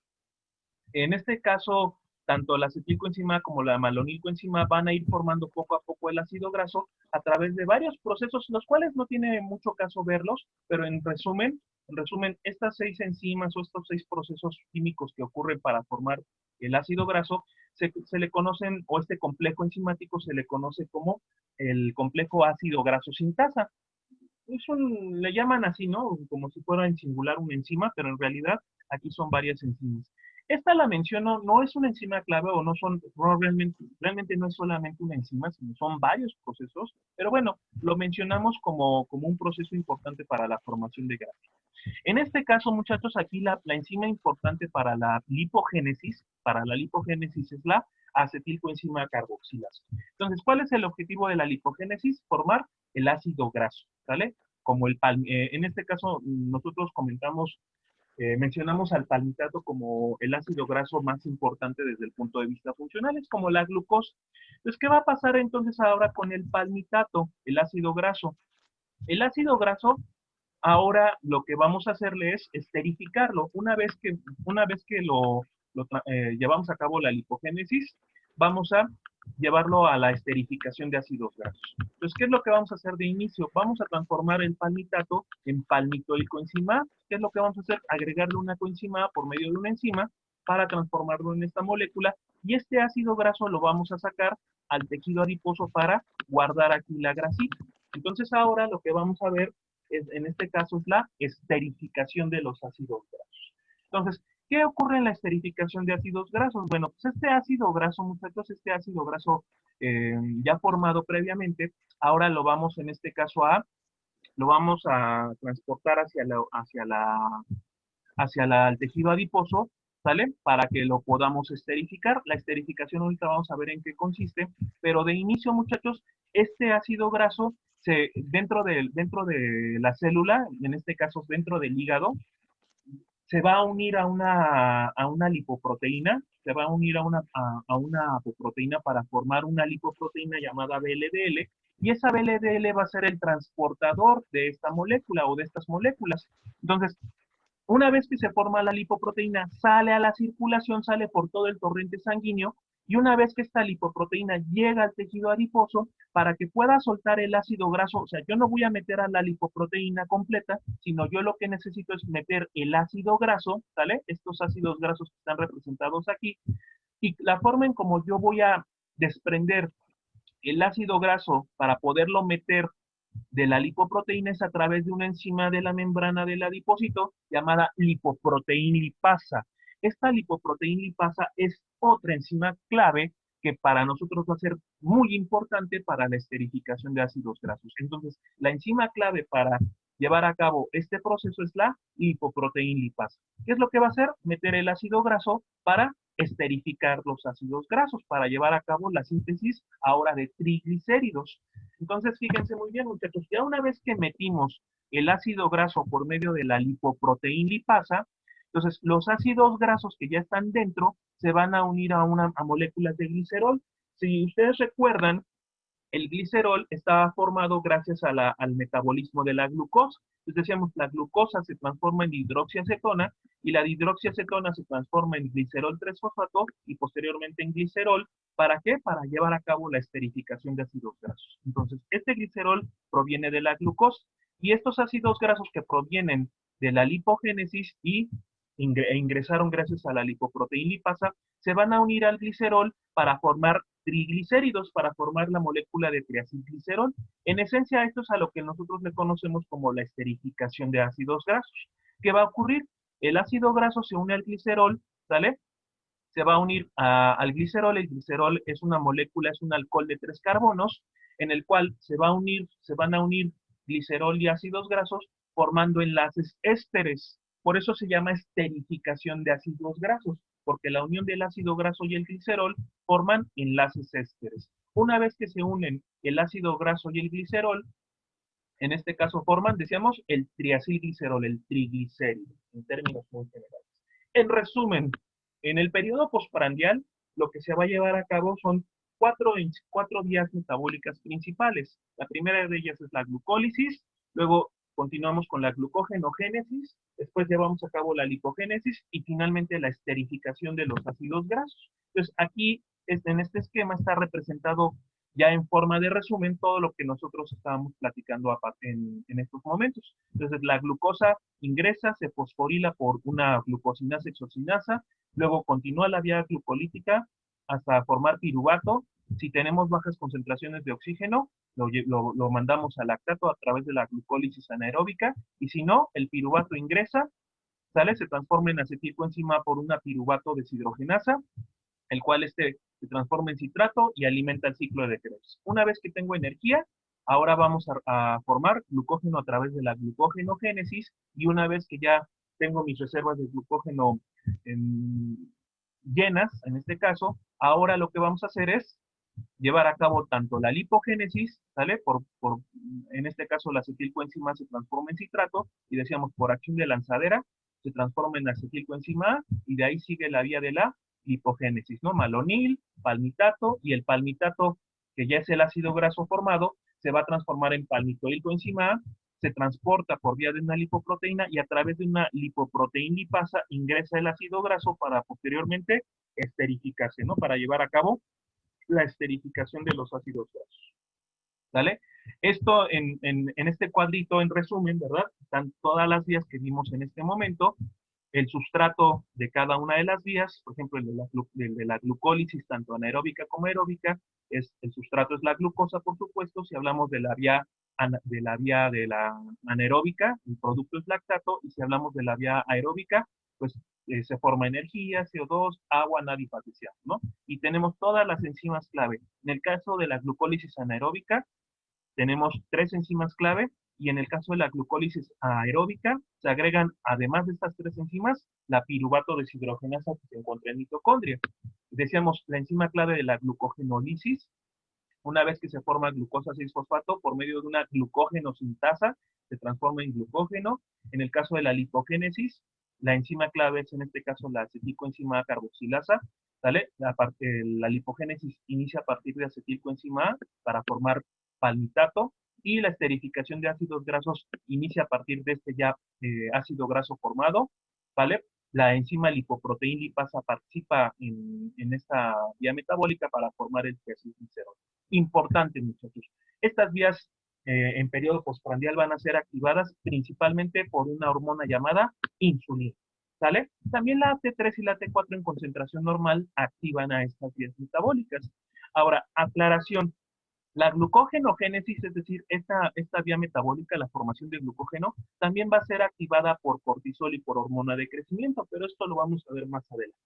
en este caso, tanto la acetilcoenzima como la malonilcoenzima van a ir formando poco a poco el ácido graso a través de varios procesos, los cuales no tiene mucho caso verlos, pero en resumen, estas 6 enzimas o estos 6 procesos químicos que ocurren para formar el ácido graso, se le conocen, o este complejo enzimático se le conoce como el complejo ácido graso sintasa. Le llaman así, ¿no? Como si fuera en singular una enzima, pero en realidad aquí son varias enzimas. Esta la menciono, no es una enzima clave o no realmente no es solamente una enzima, sino son varios procesos, pero bueno, lo mencionamos como un proceso importante para la formación de grasa. En este caso, muchachos, aquí la enzima importante para la lipogénesis es la acetilcoenzima carboxilasa. Entonces, ¿cuál es el objetivo de la lipogénesis? Formar el ácido graso, ¿sale? En este caso, nosotros mencionamos al palmitato como el ácido graso más importante desde el punto de vista funcional, es como la glucosa. Entonces, ¿qué va a pasar entonces ahora con el palmitato, el ácido graso? El ácido graso, ahora lo que vamos a hacerle es esterificarlo. Una vez que llevamos a cabo la lipogénesis, vamos a llevarlo a la esterificación de ácidos grasos. Entonces, ¿qué es lo que vamos a hacer de inicio? Vamos a transformar el palmitato en palmitoicoenzima. ¿Qué es lo que vamos a hacer? Agregarle una coenzima por medio de una enzima para transformarlo en esta molécula, y este ácido graso lo vamos a sacar al tejido adiposo para guardar aquí la grasita. Entonces ahora lo que vamos a ver en este caso es la esterificación de los ácidos grasos. Entonces, ¿qué ocurre en la esterificación de ácidos grasos? Bueno, pues este ácido graso, muchachos, este ácido graso ya formado previamente, ahora en este caso lo vamos a transportar al tejido adiposo, ¿sale? Para que lo podamos esterificar. La esterificación ahorita vamos a ver en qué consiste, pero de inicio, muchachos, este ácido graso dentro de la célula, en este caso dentro del hígado, se va a unir a una lipoproteína, se va a unir a una apoproteína para formar una lipoproteína llamada VLDL, y esa VLDL va a ser el transportador de esta molécula o de estas moléculas. Entonces, una vez que se forma la lipoproteína, sale a la circulación, sale por todo el torrente sanguíneo, y una vez que esta lipoproteína llega al tejido adiposo, para que pueda soltar el ácido graso, o sea, yo no voy a meter a la lipoproteína completa, sino yo lo que necesito es meter el ácido graso, ¿sale? Estos ácidos grasos que están representados aquí, y la forma en como yo voy a desprender el ácido graso para poderlo meter de la lipoproteína es a través de una enzima de la membrana del adipocito llamada lipoproteína lipasa. Esta lipoproteína lipasa es otra enzima clave que para nosotros va a ser muy importante para la esterificación de ácidos grasos. Entonces, la enzima clave para llevar a cabo este proceso es la lipoproteína lipasa. ¿Qué es lo que va a hacer? Meter el ácido graso para esterificar los ácidos grasos, para llevar a cabo la síntesis ahora de triglicéridos. Entonces, fíjense muy bien, muchachos, ya una vez que metimos el ácido graso por medio de la lipoproteína lipasa, entonces los ácidos grasos que ya están dentro se van a unir a moléculas de glicerol. Si ustedes recuerdan, el glicerol estaba formado gracias al metabolismo de la glucosa. Entonces decíamos, la glucosa se transforma en hidroxiacetona, y la hidroxiacetona se transforma en glicerol 3-fosfato y posteriormente en glicerol. ¿Para qué? Para llevar a cabo la esterificación de ácidos grasos. Entonces, este glicerol proviene de la glucosa, y estos ácidos grasos que provienen de la lipogénesis e ingresaron gracias a la lipoproteína lipasa, se van a unir al glicerol para formar triglicéridos, para formar la molécula de triacilglicerol. En esencia, esto es a lo que nosotros le conocemos como la esterificación de ácidos grasos. ¿Qué va a ocurrir? El ácido graso se une al glicerol, ¿sale? Se va a unir al glicerol. El glicerol es una molécula, es un alcohol de 3 carbonos, en el cual se van a unir glicerol y ácidos grasos formando enlaces ésteres. Por eso se llama esterificación de ácidos grasos, porque la unión del ácido graso y el glicerol forman enlaces ésteres. Una vez que se unen el ácido graso y el glicerol, en este caso forman, decíamos, el triacilglicerol, el triglicérido, en términos muy generales. En resumen, en el periodo postprandial, lo que se va a llevar a cabo son cuatro vías metabólicas principales. La primera de ellas es la glucólisis, luego continuamos con la glucogenogénesis, después llevamos a cabo la lipogénesis y finalmente la esterificación de los ácidos grasos. Entonces, aquí, en este esquema está representado ya en forma de resumen todo lo que nosotros estábamos platicando en estos momentos. Entonces, la glucosa ingresa, se fosforila por una glucosinasa exocinasa, luego continúa la vía glucolítica hasta formar piruvato. Si tenemos bajas concentraciones de oxígeno, lo mandamos al lactato a través de la glucólisis anaeróbica, y si no, el piruvato ingresa, sale, se transforma en acetilcoenzima por una piruvato deshidrogenasa, el cual se transforma en citrato y alimenta el ciclo de Krebs. Una vez que tengo energía, ahora vamos a formar glucógeno a través de la glucogenogénesis, y una vez que ya tengo mis reservas de glucógeno llenas, en este caso, ahora lo que vamos a hacer es llevar a cabo tanto la lipogénesis, ¿sale? En este caso, la acetilcoenzima se transforma en citrato, y decíamos, por acción de lanzadera, se transforma en acetilcoenzima A, y de ahí sigue la vía de la lipogénesis, ¿no? Malonil, palmitato, y el palmitato, que ya es el ácido graso formado, se va a transformar en palmitoilcoenzima A, se transporta por vía de una lipoproteína, y a través de una lipoproteína lipasa ingresa el ácido graso para posteriormente esterificarse, ¿no? Para llevar a cabo la esterificación de los ácidos grasos. ¿Sale? Esto en este cuadrito, en resumen, ¿verdad? Están todas las vías que vimos en este momento, el sustrato de cada una de las vías, por ejemplo, el de la glucólisis, tanto anaeróbica como aeróbica, el sustrato es la glucosa, por supuesto. Si hablamos de la vía de la anaeróbica, el producto es lactato, y si hablamos de la vía aeróbica, pues se forma energía, CO2, agua, nadipaticiano, ¿no? Y tenemos todas las enzimas clave. En el caso de la glucólisis anaeróbica, tenemos 3 enzimas clave, y en el caso de la glucólisis aeróbica, se agregan, además de estas 3 enzimas, la piruvato deshidrogenasa que se encuentra en mitocondria. Decíamos, la enzima clave de la glucogenólisis, una vez que se forma glucosa 6-fosfato, por medio de una glucógeno-sintasa, se transforma en glucógeno. En el caso de la lipogénesis, la enzima clave es en este caso la acetilcoenzima A carboxilasa, ¿sale? La lipogénesis inicia a partir de acetilcoenzima A para formar palmitato, y la esterificación de ácidos grasos inicia a partir de este ya ácido graso formado, ¿vale? La enzima lipoproteína lipasa participa en esta vía metabólica para formar el triacilglicerol. Importante, muchachos. Estas vías en periodo postprandial van a ser activadas principalmente por una hormona llamada insulina. ¿Sale? También la T3 y la T4 en concentración normal activan a estas vías metabólicas. Ahora, aclaración. La glucogenogénesis, es decir, esta vía metabólica, la formación de glucógeno, también va a ser activada por cortisol y por hormona de crecimiento, pero esto lo vamos a ver más adelante.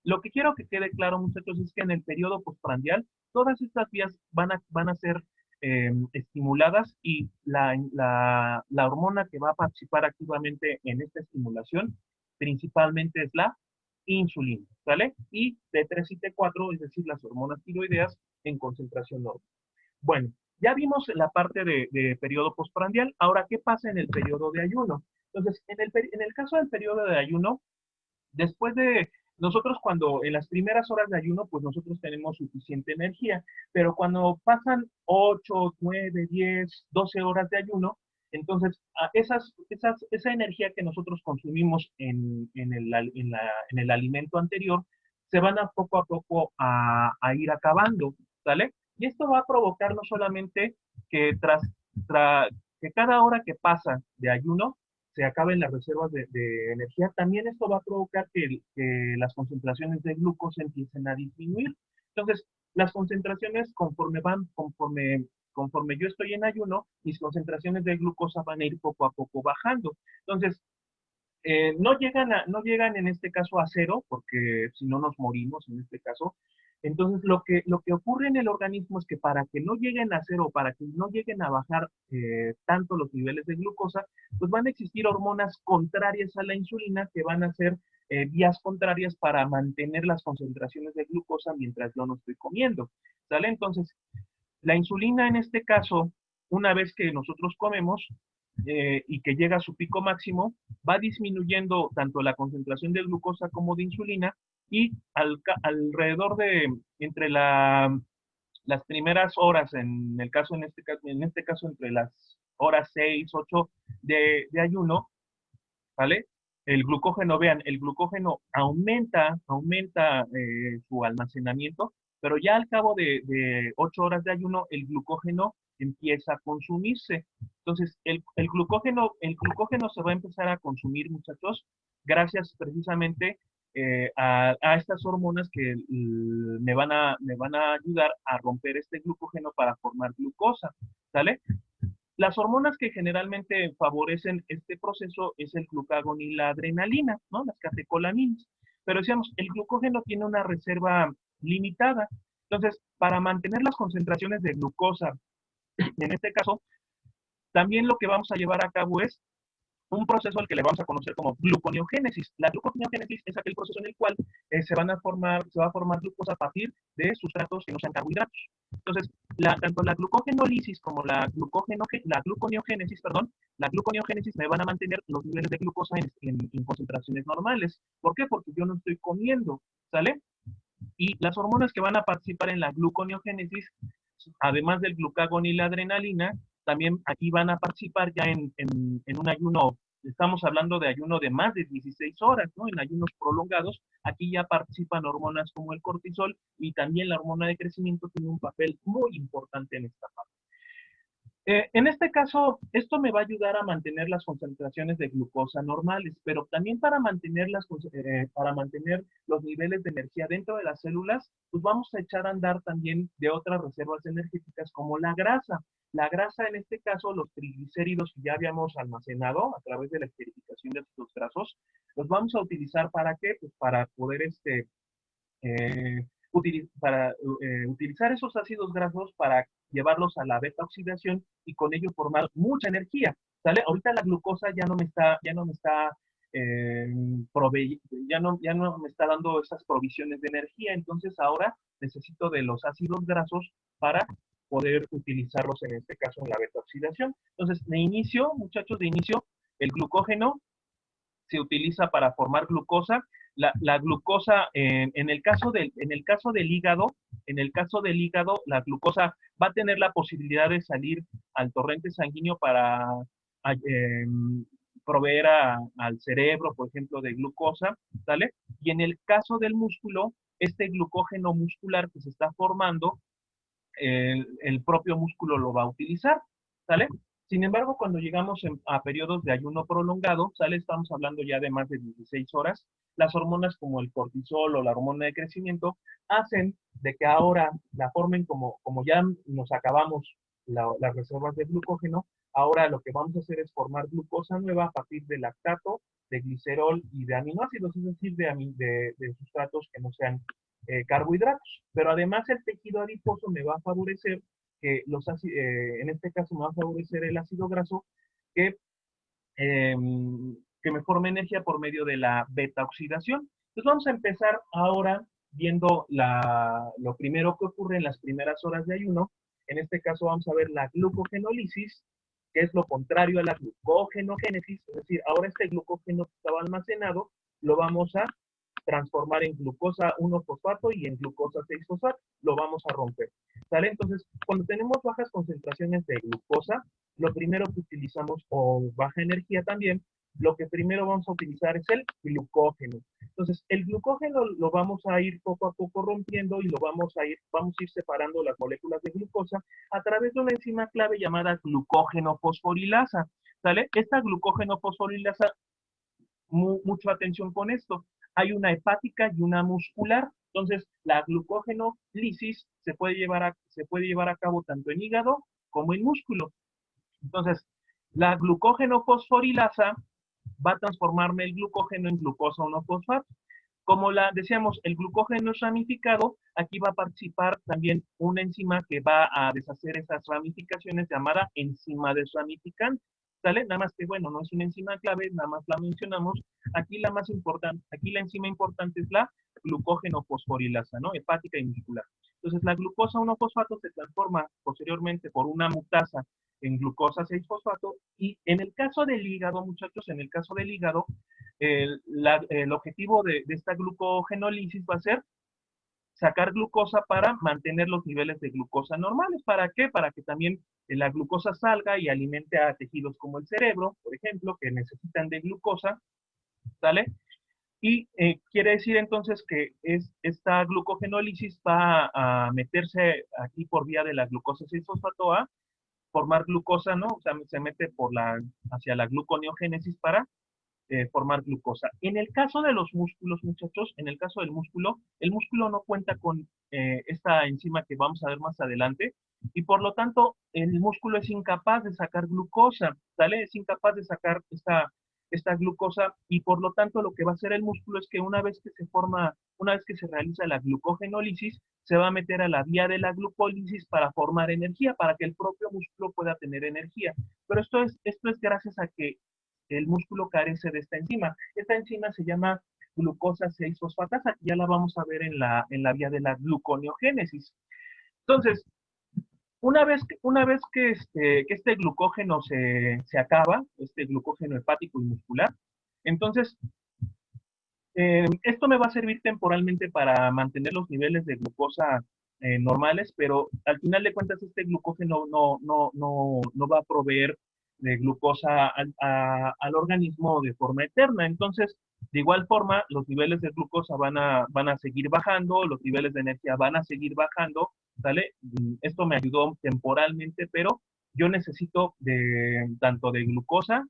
Lo que quiero que quede claro, muchachos, es que en el periodo postprandial, todas estas vías van a ser estimuladas, y la hormona que va a participar activamente en esta estimulación principalmente es la insulina, ¿sale? Y T3 y T4, es decir, las hormonas tiroideas en concentración normal. Bueno, ya vimos la parte de periodo postprandial. Ahora, ¿qué pasa en el periodo de ayuno? Entonces, en el caso del periodo de ayuno, después de nosotros, cuando en las primeras horas de ayuno, pues nosotros tenemos suficiente energía, pero cuando pasan 8, 9, 10, 12 horas de ayuno, entonces esa energía que nosotros consumimos en el alimento anterior, se van a poco a poco a ir acabando, ¿sale? Y esto va a provocar no solamente que que cada hora que pasa de ayuno, se acaben las reservas de energía, también esto va a provocar que las concentraciones de glucosa empiecen a disminuir. Entonces, las concentraciones, conforme yo estoy en ayuno, mis concentraciones de glucosa van a ir poco a poco bajando. Entonces, no llegan en este caso a cero, porque si no nos morimos en este caso. Entonces, lo que ocurre en el organismo es que para que no lleguen a cero, para que no lleguen a bajar tanto los niveles de glucosa, pues van a existir hormonas contrarias a la insulina, que van a ser vías contrarias para mantener las concentraciones de glucosa mientras yo no estoy comiendo, ¿sale? Entonces, la insulina en este caso, una vez que nosotros comemos y que llega a su pico máximo, va disminuyendo tanto la concentración de glucosa como de insulina, y alrededor de entre las primeras horas, en este caso entre las horas 6, 8 de ayuno, ¿vale? El glucógeno, vean, el glucógeno aumenta su almacenamiento, pero ya al cabo de 8 horas de ayuno, el glucógeno empieza a consumirse. Entonces, el glucógeno se va a empezar a consumir, muchachos, gracias precisamente a estas hormonas que me van a ayudar a romper este glucógeno para formar glucosa, ¿sale? Las hormonas que generalmente favorecen este proceso es el glucagón y la adrenalina, ¿no? Las catecolaminas. Pero decíamos, el glucógeno tiene una reserva limitada. Entonces, para mantener las concentraciones de glucosa, en este caso, también lo que vamos a llevar a cabo es un proceso al que le vamos a conocer como gluconeogénesis. La gluconeogénesis es aquel proceso en el cual se va a formar glucosa a partir de sustratos que no sean carbohidratos. Entonces, tanto la glucogenólisis como la gluconeogénesis, perdón, la gluconeogénesis me van a mantener los niveles de glucosa en concentraciones normales. ¿Por qué? Porque yo no estoy comiendo, ¿sale? Y las hormonas que van a participar en la gluconeogénesis, además del glucagón y la adrenalina, también aquí van a participar ya en un ayuno, estamos hablando de ayuno de más de 16 horas, ¿no? En ayunos prolongados, aquí ya participan hormonas como el cortisol y también la hormona de crecimiento tiene un papel muy importante en esta parte. En este caso, esto me va a ayudar a mantener las concentraciones de glucosa normales, pero también para mantener los niveles de energía dentro de las células, pues vamos a echar a andar también de otras reservas energéticas como la grasa. La grasa, en este caso, los triglicéridos que ya habíamos almacenado a través de la esterificación de ácidos grasos, los vamos a utilizar ¿para qué? Pues para poder utilizar esos ácidos grasos para llevarlos a la beta oxidación y con ello formar mucha energía, ¿sale? Ahorita la glucosa eh, ya no me está dando esas provisiones de energía, entonces ahora necesito de los ácidos grasos para poder utilizarlos en este caso en la beta oxidación. Entonces, de inicio, muchachos, el glucógeno se utiliza para formar glucosa. La glucosa, en el caso del hígado, la glucosa va a tener la posibilidad de salir al torrente sanguíneo para eh, proveer al cerebro, por ejemplo, de glucosa, ¿sale? Y en el caso del músculo, este glucógeno muscular que se está formando, el propio músculo lo va a utilizar, ¿sale? Sin embargo, cuando llegamos a periodos de ayuno prolongado, ¿sale? Estamos hablando ya de más de 16 horas, las hormonas como el cortisol o la hormona de crecimiento hacen de que ahora la formen como ya nos acabamos las reservas de glucógeno, ahora lo que vamos a hacer es formar glucosa nueva a partir de lactato, de glicerol y de aminoácidos, es decir, de sustratos que no sean carbohidratos. Pero además el tejido adiposo me va a favorecer en este caso me va a favorecer el ácido graso que, eh, que me forme energía por medio de la beta oxidación. Entonces vamos a empezar ahora viendo lo primero que ocurre en las primeras horas de ayuno. En este caso vamos a ver la glucogenólisis, que es lo contrario a la glucogenogénesis, es decir, ahora este glucógeno que estaba almacenado lo vamos a transformar en glucosa 1-fosfato y en glucosa 6-fosfato, lo vamos a romper. ¿Sale? Entonces, cuando tenemos bajas concentraciones de glucosa, lo primero que utilizamos, o baja energía también, lo que primero vamos a utilizar es el glucógeno. Entonces, el glucógeno lo vamos a ir poco a poco rompiendo y vamos a ir separando las moléculas de glucosa a través de una enzima clave llamada glucógeno fosforilasa. ¿Sale? Esta glucógeno fosforilasa, mucha atención con esto. Hay una hepática y una muscular. Entonces, la glucógenolisis se puede llevar a cabo tanto en hígado como en músculo. Entonces, la glucógeno fosforilasa va a transformarme el glucógeno en glucosa 1-fosfato. Como decíamos, el glucógeno es ramificado, aquí va a participar también una enzima que va a deshacer esas ramificaciones llamada enzima desramificante. ¿Sale? Nada más que, bueno, no es una enzima clave, nada más la mencionamos. Aquí la enzima importante es la glucógeno fosforilasa, ¿no? Hepática y muscular. Entonces, la glucosa 1-fosfato se transforma posteriormente por una mutasa en glucosa 6-fosfato y en el caso del hígado, muchachos, en el caso del hígado, el objetivo de esta glucogenólisis va a ser sacar glucosa para mantener los niveles de glucosa normales. ¿Para qué? Para que también la glucosa salga y alimente a tejidos como el cerebro, por ejemplo, que necesitan de glucosa, ¿sale? Y quiere decir entonces que esta glucogenólisis va a meterse aquí por vía de la glucosa 6-fosfato A, formar glucosa, ¿no? O sea, se mete hacia la gluconeogénesis para formar glucosa. En el caso de los músculos, muchachos, en el caso del músculo, el músculo no cuenta con esta enzima que vamos a ver más adelante, y por lo tanto el músculo es incapaz de sacar glucosa, ¿sale? Es incapaz de sacar esta glucosa, y por lo tanto lo que va a hacer el músculo es que una vez que se realiza la glucogenólisis, se va a meter a la vía de la glucólisis para formar energía, para que el propio músculo pueda tener energía. Pero esto es gracias a que el músculo carece de esta enzima. Esta enzima se llama glucosa 6-fosfatasa, ya la vamos a ver en la vía de la gluconeogénesis. Entonces, una vez que este glucógeno se acaba, este glucógeno hepático y muscular, entonces esto me va a servir temporalmente para mantener los niveles de glucosa normales, pero al final de cuentas este glucógeno no va a proveer de glucosa al organismo de forma eterna. Entonces, de igual forma, los niveles de glucosa van a seguir bajando, los niveles de energía van a seguir bajando, ¿sale? Esto me ayudó temporalmente, pero yo necesito tanto de glucosa,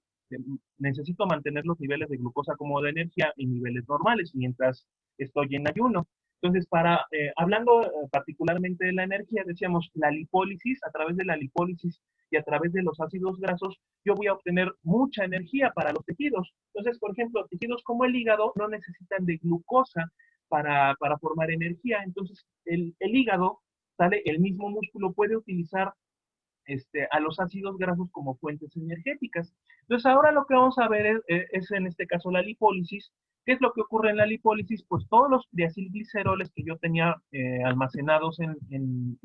necesito mantener los niveles de glucosa como de energía en niveles normales mientras estoy en ayuno. Entonces, hablando particularmente de la energía, decíamos la lipólisis, a través de la lipólisis y a través de los ácidos grasos, yo voy a obtener mucha energía para los tejidos. Entonces, por ejemplo, tejidos como el hígado no necesitan de glucosa para formar energía. Entonces, el hígado, ¿sale? El mismo músculo puede utilizar a los ácidos grasos como fuentes energéticas. Entonces, ahora lo que vamos a ver es en este caso la lipólisis. ¿Qué es lo que ocurre en la lipólisis? Pues todos los triacilgliceroles que yo tenía almacenados en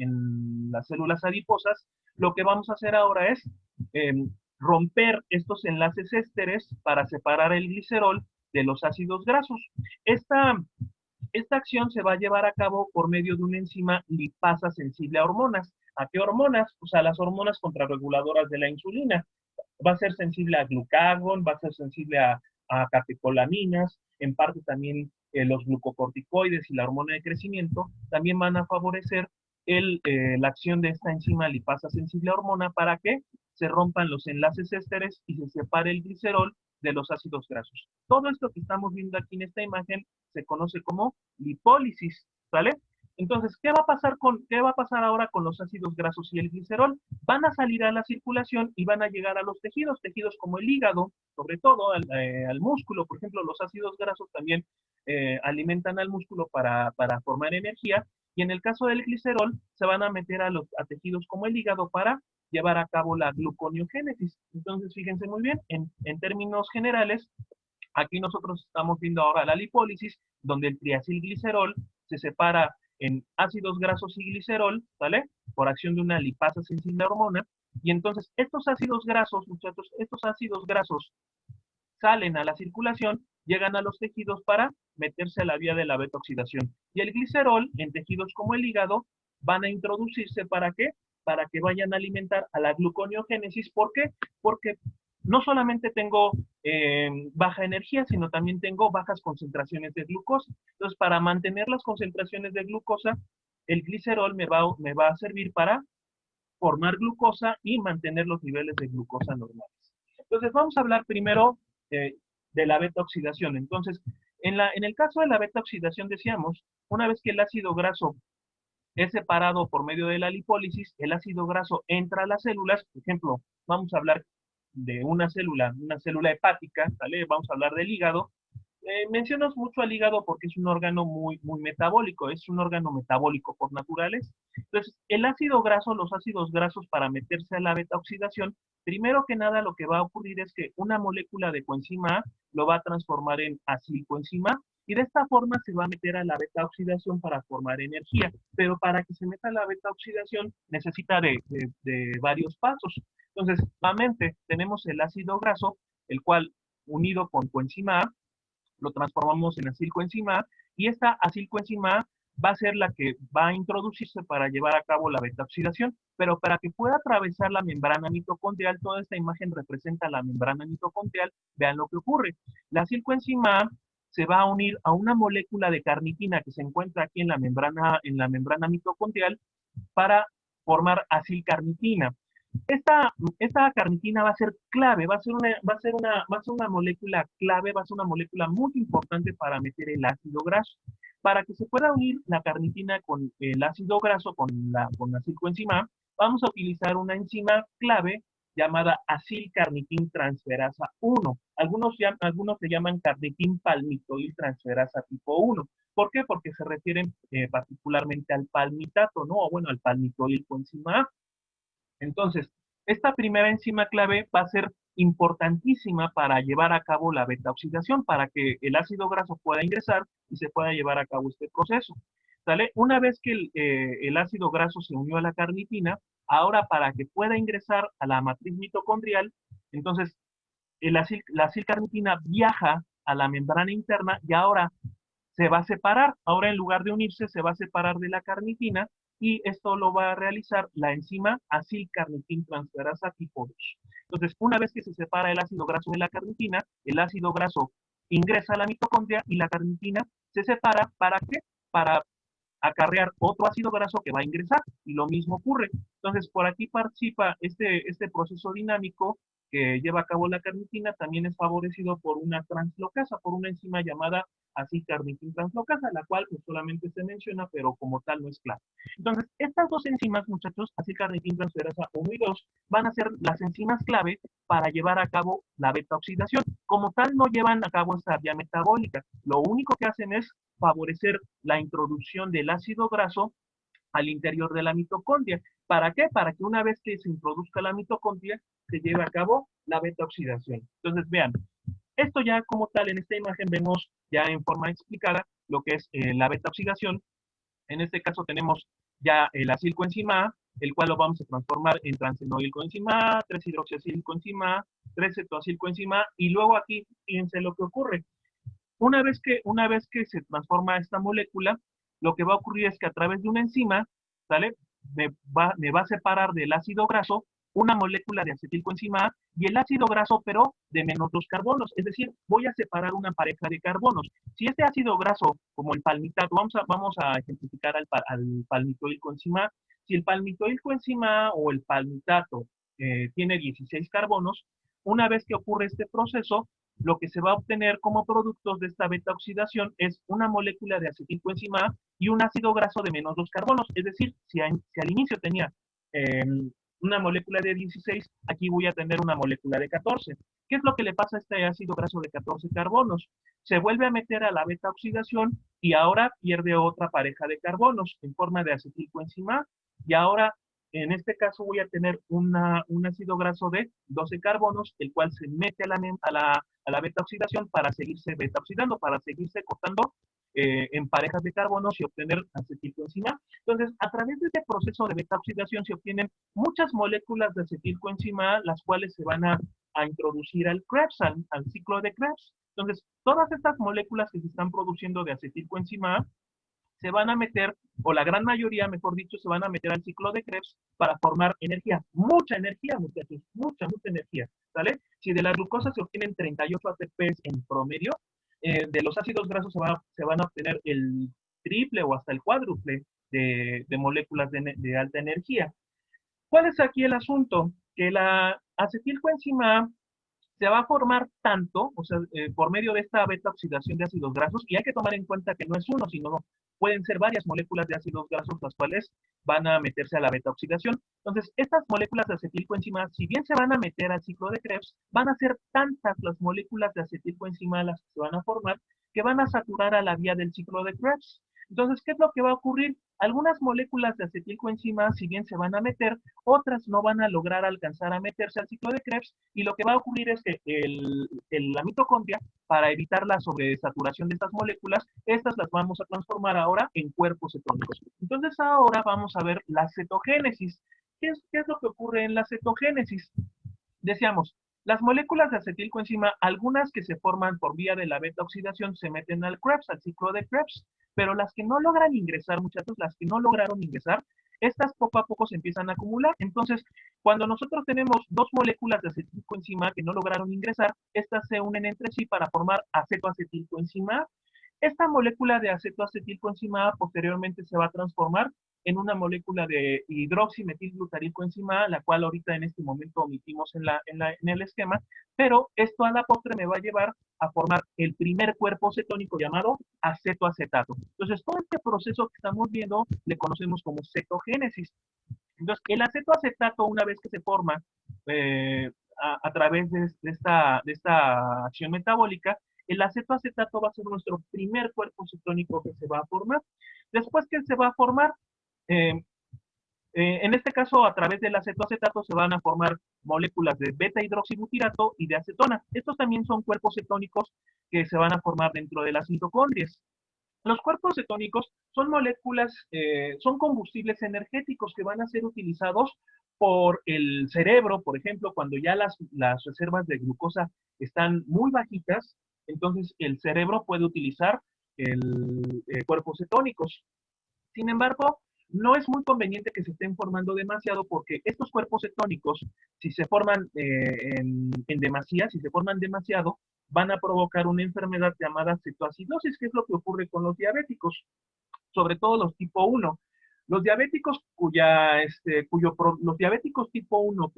las células adiposas, lo que vamos a hacer ahora es eh, romper estos enlaces ésteres para separar el glicerol de los ácidos grasos. Esta, esta acción se va a llevar a cabo por medio de una enzima lipasa sensible a hormonas. ¿A qué hormonas? Pues a las hormonas contrarreguladoras de la insulina. Va a ser sensible a glucagón, va a ser sensible a catecolaminas, en parte también los glucocorticoides y la hormona de crecimiento también van a favorecer la acción de esta enzima lipasa sensible a hormona para que se rompan los enlaces ésteres y se separe el glicerol de los ácidos grasos. Todo esto que estamos viendo aquí en esta imagen se conoce como lipólisis, ¿vale? Entonces, ¿qué va a pasar ahora con los ácidos grasos y el glicerol? Van a salir a la circulación y van a llegar a los tejidos como el hígado, sobre todo al músculo. Por ejemplo, los ácidos grasos también alimentan al músculo para formar energía, y en el caso del glicerol se van a meter a tejidos como el hígado para llevar a cabo la gluconeogénesis. Entonces, fíjense muy bien, en términos generales, aquí nosotros estamos viendo ahora la lipólisis, donde el triacilglicerol se separa en ácidos grasos y glicerol, ¿vale? Por acción de una lipasa sensible a hormona. Y entonces estos ácidos grasos, muchachos, estos ácidos grasos salen a la circulación, llegan a los tejidos para meterse a la vía de la beta-oxidación. Y el glicerol, en tejidos como el hígado, van a introducirse ¿para qué? Para que vayan a alimentar a la gluconeogénesis. ¿Por qué? Porque no solamente tengo baja energía, sino también tengo bajas concentraciones de glucosa. Entonces, para mantener las concentraciones de glucosa, el glicerol me va a servir para formar glucosa y mantener los niveles de glucosa normales. Entonces, vamos a hablar primero eh, de la beta-oxidación. Entonces, en el caso de la beta-oxidación, decíamos, una vez que el ácido graso es separado por medio de la lipólisis, el ácido graso entra a las células. Por ejemplo, vamos a hablar de una célula hepática, ¿vale? Vamos a hablar del hígado. Mencionas mucho al hígado porque es un órgano muy, muy metabólico, es un órgano metabólico por naturaleza. Entonces, el ácido graso, los ácidos grasos para meterse a la beta-oxidación, primero que nada lo que va a ocurrir es que una molécula de coenzima A lo va a transformar en acilcoenzima A, y de esta forma se va a meter a la beta-oxidación para formar energía. Pero para que se meta a la beta-oxidación necesita de varios pasos. Entonces, nuevamente, tenemos el ácido graso, el cual unido con coenzima A lo transformamos en acilcoenzima A, y esta acilcoenzima A va a ser la que va a introducirse para llevar a cabo la beta oxidación, pero para que pueda atravesar la membrana mitocondrial, toda esta imagen representa la membrana mitocondrial. Vean lo que ocurre. La acilcoenzima A se va a unir a una molécula de carnitina que se encuentra aquí en la membrana mitocondrial para formar acilcarnitina. Esta carnitina va a ser clave, va a ser una molécula clave, va a ser una molécula muy importante para meter el ácido graso. Para que se pueda unir la carnitina con el ácido graso, con la acilcoenzima, vamos a utilizar una enzima clave llamada acilcarnitin transferasa 1. Algunos se llaman carnitin palmitoil transferasa tipo 1. ¿Por qué? Porque se refieren particularmente al palmitato, ¿no? O bueno, al palmitoil coenzima A. Entonces, esta primera enzima clave va a ser importantísima para llevar a cabo la beta oxidación, para que el ácido graso pueda ingresar y se pueda llevar a cabo este proceso. ¿Sale? Una vez que el ácido graso se unió a la carnitina, ahora para que pueda ingresar a la matriz mitocondrial, entonces la acilcarnitina viaja a la membrana interna y ahora se va a separar. Ahora en lugar de unirse, se va a separar de la carnitina y esto lo va a realizar la enzima acilcarnitin transferasa tipo 2. Entonces, una vez que se separa el ácido graso de la carnitina, el ácido graso ingresa a la mitocondria y la carnitina se separa. ¿Para qué? Para acarrear otro ácido graso que va a ingresar y lo mismo ocurre. Entonces, por aquí participa este proceso dinámico que lleva a cabo la carnitina, también es favorecido por una translocasa, por una enzima llamada así carnitin translocasa, la cual pues, solamente se menciona, pero como tal no es clara. Entonces, estas dos enzimas, muchachos, así carnitin transferasa 1 y 2, van a ser las enzimas clave para llevar a cabo la beta oxidación. Como tal, no llevan a cabo esta vía metabólica. Lo único que hacen es favorecer la introducción del ácido graso al interior de la mitocondria. ¿Para qué? Para que una vez que se introduzca la mitocondria, se lleve a cabo la beta oxidación. Entonces, vean, esto ya como tal en esta imagen vemos ya en forma explicada lo que es la beta oxidación. En este caso tenemos ya el acilcoenzima A, el cual lo vamos a transformar en transenoilcoenzima A, 3-hidroxiacilcoenzima A, 3-cetoacilcoenzima A, y luego aquí, fíjense lo que ocurre. Una vez que se transforma esta molécula, lo que va a ocurrir es que a través de una enzima, ¿sale? Me va a separar del ácido graso una molécula de acetilcoenzima A y el ácido graso, pero de menos 2 carbonos. Es decir, voy a separar una pareja de carbonos. Si este ácido graso, como el palmitato, vamos a ejemplificar al palmitoilcoenzima A. Si el palmitoilcoenzima A o el palmitato tiene 16 carbonos, una vez que ocurre este proceso, lo que se va a obtener como productos de esta beta oxidación es una molécula de acetilcoenzima A y un ácido graso de menos 2 carbonos. Es decir, si al inicio tenía eh, una molécula de 16, aquí voy a tener una molécula de 14. ¿Qué es lo que le pasa a este ácido graso de 14 carbonos? Se vuelve a meter a la beta oxidación y ahora pierde otra pareja de carbonos en forma de acetilcoenzima A y ahora en este caso voy a tener un ácido graso de 12 carbonos, el cual se mete a la beta oxidación para seguirse beta oxidando, para seguirse cortando en parejas de carbonos y obtener acetilcoenzima. Entonces, a través de este proceso de beta oxidación se obtienen muchas moléculas de acetilcoenzima, las cuales se van a introducir al Krebs, al ciclo de Krebs. Entonces, todas estas moléculas que se están produciendo de acetilcoenzima se van a meter, o la gran mayoría, mejor dicho, se van a meter al ciclo de Krebs para formar energía, muchachos, mucha energía, ¿sale? Si de la glucosa se obtienen 38 ATPs en promedio, de los ácidos grasos se van a obtener el triple o hasta el cuádruple de moléculas de alta energía. ¿Cuál es aquí el asunto? Que la acetilcoenzima se va a formar tanto, o sea, por medio de esta beta oxidación de ácidos grasos, y hay que tomar en cuenta que no es uno, sino pueden ser varias moléculas de ácidos grasos las cuales van a meterse a la beta oxidación. Entonces, estas moléculas de acetilcoenzima, si bien se van a meter al ciclo de Krebs, van a ser tantas las moléculas de acetilcoenzima las que se van a formar que van a saturar a la vía del ciclo de Krebs. Entonces, ¿qué es lo que va a ocurrir? Algunas moléculas de acetilcoenzima, si bien se van a meter, otras no van a lograr alcanzar a meterse al ciclo de Krebs y lo que va a ocurrir es que la mitocondria, para evitar la sobresaturación de estas moléculas, estas las vamos a transformar ahora en cuerpos cetónicos. Entonces ahora vamos a ver la cetogénesis. ¿Qué es lo que ocurre en la cetogénesis? Decíamos, las moléculas de acetilcoenzima, algunas que se forman por vía de la beta oxidación, se meten al Krebs, al ciclo de Krebs. pero las que no logran ingresar, muchachos, las que no lograron ingresar, estas poco a poco se empiezan a acumular. Entonces, cuando nosotros tenemos dos moléculas de acetilcoenzima que no lograron ingresar, estas se unen entre sí para formar acetoacetilcoenzima A. Esta molécula de acetoacetilcoenzima A posteriormente se va a transformar en una molécula de hidroximetilglutaricoenzima A, la cual ahorita en este momento omitimos en el esquema, pero esto a la postre me va a llevar a formar el primer cuerpo cetónico llamado acetoacetato. Entonces, todo este proceso que estamos viendo le conocemos como cetogénesis. Entonces, el acetoacetato, una vez que se forma a través de esta acción metabólica, el acetoacetato va a ser nuestro primer cuerpo cetónico que se va a formar. Después que se va a formar, eh, en este caso, a través del acetoacetato se van a formar moléculas de beta-hidroxibutirato y de acetona. Estos también son cuerpos cetónicos que se van a formar dentro de las mitocondrias. Los cuerpos cetónicos son moléculas, son combustibles energéticos que van a ser utilizados por el cerebro, por ejemplo, cuando ya las reservas de glucosa están muy bajitas, entonces el cerebro puede utilizar cuerpos cetónicos. Sin embargo, no es muy conveniente que se estén formando demasiado porque estos cuerpos cetónicos, si se forman en demasía, si se forman demasiado, van a provocar una enfermedad llamada cetoacidosis, que es lo que ocurre con los diabéticos, sobre todo los tipo 1. Los diabéticos los diabéticos tipo 1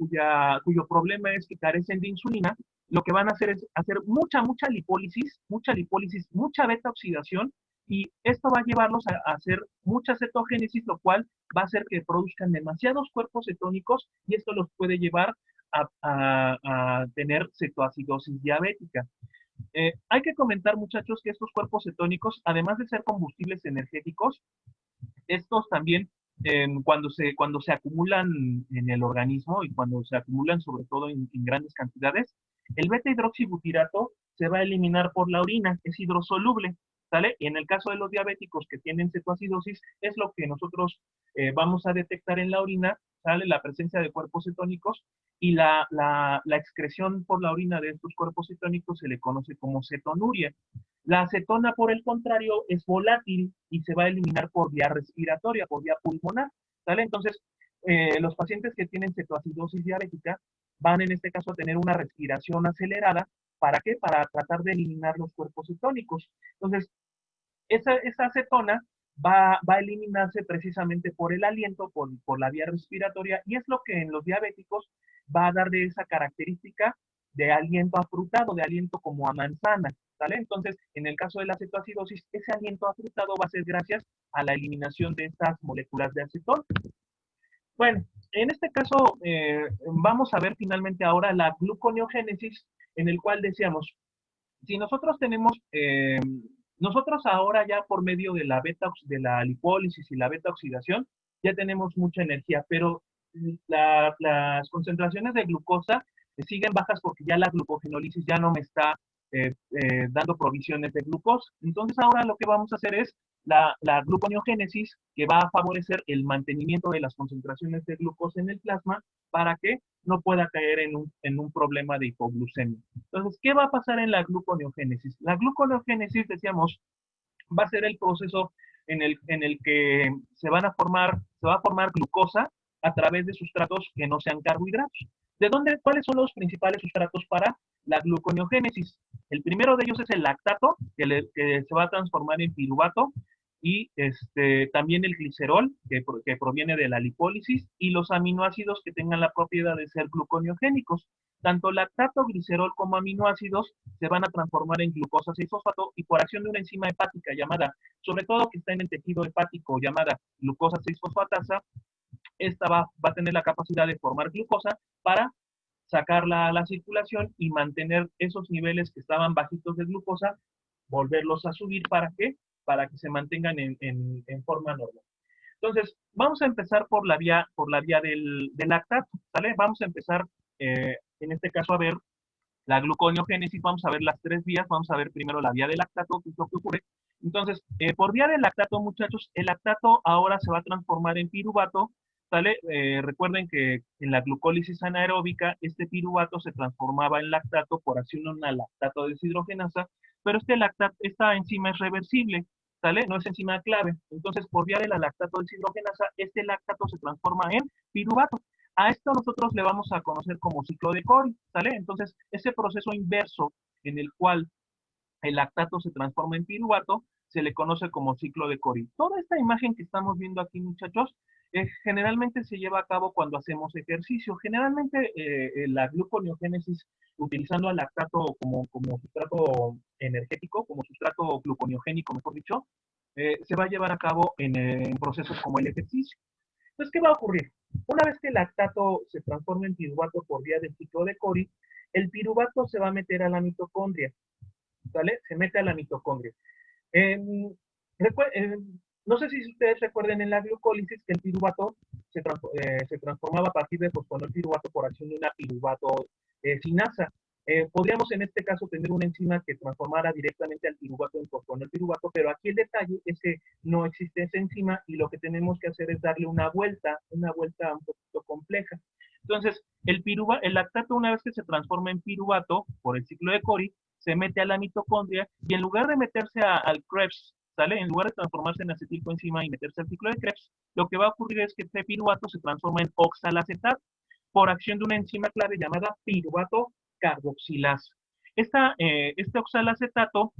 cuyo problema es que carecen de insulina, lo que van a hacer es hacer mucha lipólisis, mucha beta oxidación, y esto va a llevarlos a hacer mucha cetogénesis, lo cual va a hacer que produzcan demasiados cuerpos cetónicos y esto los puede llevar a tener cetoacidosis diabética. Hay que comentar, muchachos, que estos cuerpos cetónicos, además de ser combustibles energéticos, estos también, cuando se acumulan en el organismo y cuando se acumulan sobre todo en grandes cantidades, el beta-hidroxibutirato se va a eliminar por la orina, es hidrosoluble, ¿sale? Y en el caso de los diabéticos que tienen cetoacidosis, es lo que nosotros vamos a detectar en la orina, ¿sale? La presencia de cuerpos cetónicos y la excreción por la orina de estos cuerpos cetónicos se le conoce como cetonuria. La acetona, por el contrario, es volátil y se va a eliminar por vía respiratoria, por vía pulmonar, ¿sale? Entonces, los pacientes que tienen cetoacidosis diabética van en este caso a tener una respiración acelerada. ¿Para qué? Para tratar de eliminar los cuerpos cetónicos. Entonces, esa acetona va a eliminarse precisamente por el aliento, por la vía respiratoria, y es lo que en los diabéticos va a dar de esa característica de aliento afrutado, de aliento como a manzana, ¿sale? Entonces, en el caso de la cetoacidosis, ese aliento afrutado va a ser gracias a la eliminación de estas moléculas de acetona. Bueno, en este caso vamos a ver finalmente ahora la gluconeogénesis, en el cual decíamos, si nosotros tenemos, nosotros ahora ya por medio de de la lipólisis y la beta oxidación, ya tenemos mucha energía, pero las concentraciones de glucosa siguen bajas porque ya la glucogenólisis ya no me está dando provisiones de glucosa. Entonces ahora lo que vamos a hacer es la gluconeogénesis, que va a favorecer el mantenimiento de las concentraciones de glucosa en el plasma para que no pueda caer en un problema de hipoglucemia. Entonces, ¿qué va a pasar en la gluconeogénesis? La gluconeogénesis, decíamos, va a ser el proceso en el que se va a formar glucosa a través de sustratos que no sean carbohidratos. ¿De dónde, cuáles son los principales sustratos para la gluconeogénesis? El primero de ellos es el lactato, que se va a transformar en piruvato, y también el glicerol, que proviene de la lipólisis, y los aminoácidos que tengan la propiedad de ser gluconeogénicos. Tanto lactato, glicerol como aminoácidos se van a transformar en glucosa 6-fosfato y por acción de una enzima hepática llamada, sobre todo que está en el tejido hepático, llamada glucosa 6-fosfatasa, esta va a tener la capacidad de formar glucosa para sacarla a la circulación y mantener esos niveles que estaban bajitos de glucosa, volverlos a subir. ¿Para qué? Para que se mantengan en forma normal. Entonces, vamos a empezar por la vía del lactato, ¿sale? Vamos a empezar, en este caso, a ver la gluconeogénesis, vamos a ver las tres vías, vamos a ver primero la vía del lactato, que es lo que ocurre. Entonces, por vía del lactato, muchachos, el lactato ahora se va a transformar en piruvato, ¿sale? Recuerden que en la glucólisis anaeróbica, este piruvato se transformaba en lactato por acción de una lactato deshidrogenasa, pero esta enzima es reversible. ¿sale? No es enzima clave. Entonces, por vía de la lactato deshidrogenasa, este lactato se transforma en piruvato. A esto nosotros le vamos a conocer como ciclo de Cori, ¿sale? Entonces, ese proceso inverso en el cual el lactato se transforma en piruvato, se le conoce como ciclo de Cori. Toda esta imagen que estamos viendo aquí, muchachos, generalmente se lleva a cabo cuando hacemos ejercicio. Generalmente la gluconeogénesis, utilizando al lactato como sustrato energético, como sustrato gluconeogénico, mejor dicho, se va a llevar a cabo en procesos como el ejercicio. Entonces, ¿qué va a ocurrir? Una vez que el lactato se transforma en piruvato por vía del ciclo de Cori, el piruvato se va a meter a la mitocondria, ¿sale? Se mete a la mitocondria. Eh, eh, no sé si ustedes recuerden en la glucólisis que el piruvato se transformaba a partir de fosfonilpiruvato por acción de una piruvato sinasa. Podríamos en este caso tener una enzima que transformara directamente al piruvato en fosfonilpiruvato, pero aquí el detalle es que no existe esa enzima y lo que tenemos que hacer es darle una vuelta un poquito compleja. Entonces, el lactato, una vez que se transforma en piruvato por el ciclo de Cori, se mete a la mitocondria y en lugar de meterse al Krebs, ¿sale? En lugar de transformarse en acetilcoenzima y meterse al ciclo de Krebs, lo que va a ocurrir es que este piruvato se transforma en oxalacetato por acción de una enzima clave llamada piruvato carboxilasa. Este oxalacetato,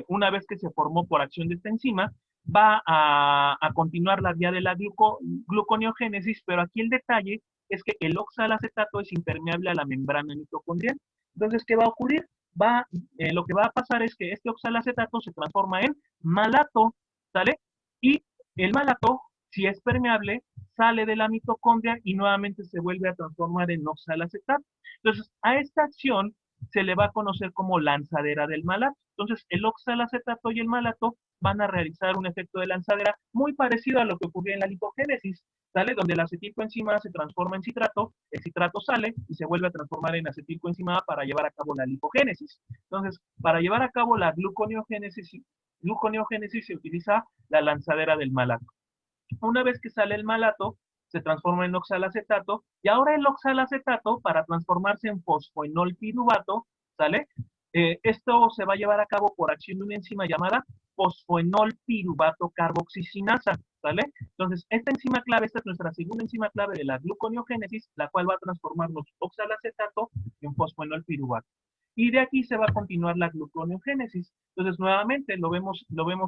una vez que se formó por acción de esta enzima, va a continuar la vía de la gluconeogénesis, pero aquí el detalle es que el oxalacetato es impermeable a la membrana mitocondrial. Entonces, ¿qué va a ocurrir? Lo que va a pasar es que este oxalacetato se transforma en malato, ¿sale? Y el malato, si es permeable, sale de la mitocondria y nuevamente se vuelve a transformar en oxalacetato. Entonces, a esta acción se le va a conocer como lanzadera del malato. Entonces, el oxalacetato y el malato van a realizar un efecto de lanzadera muy parecido a lo que ocurría en la lipogénesis, ¿sale? Donde la acetilcoenzima se transforma en citrato, el citrato sale y se vuelve a transformar en acetilcoenzima para llevar a cabo la lipogénesis. Entonces, para llevar a cabo la gluconeogénesis se utiliza la lanzadera del malato. Una vez que sale el malato, se transforma en oxalacetato, y ahora el oxalacetato, para transformarse en fosfoenolpiruvato, ¿sale? Esto se va a llevar a cabo por acción de una enzima llamada fosfoenolpiruvato carboxisinasa, ¿sale? Entonces, esta enzima clave, esta es nuestra segunda enzima clave de la gluconeogénesis, la cual va a transformarnos oxalacetato en fosfoenolpiruvato. Y de aquí se va a continuar la gluconeogénesis. Entonces, nuevamente lo vemos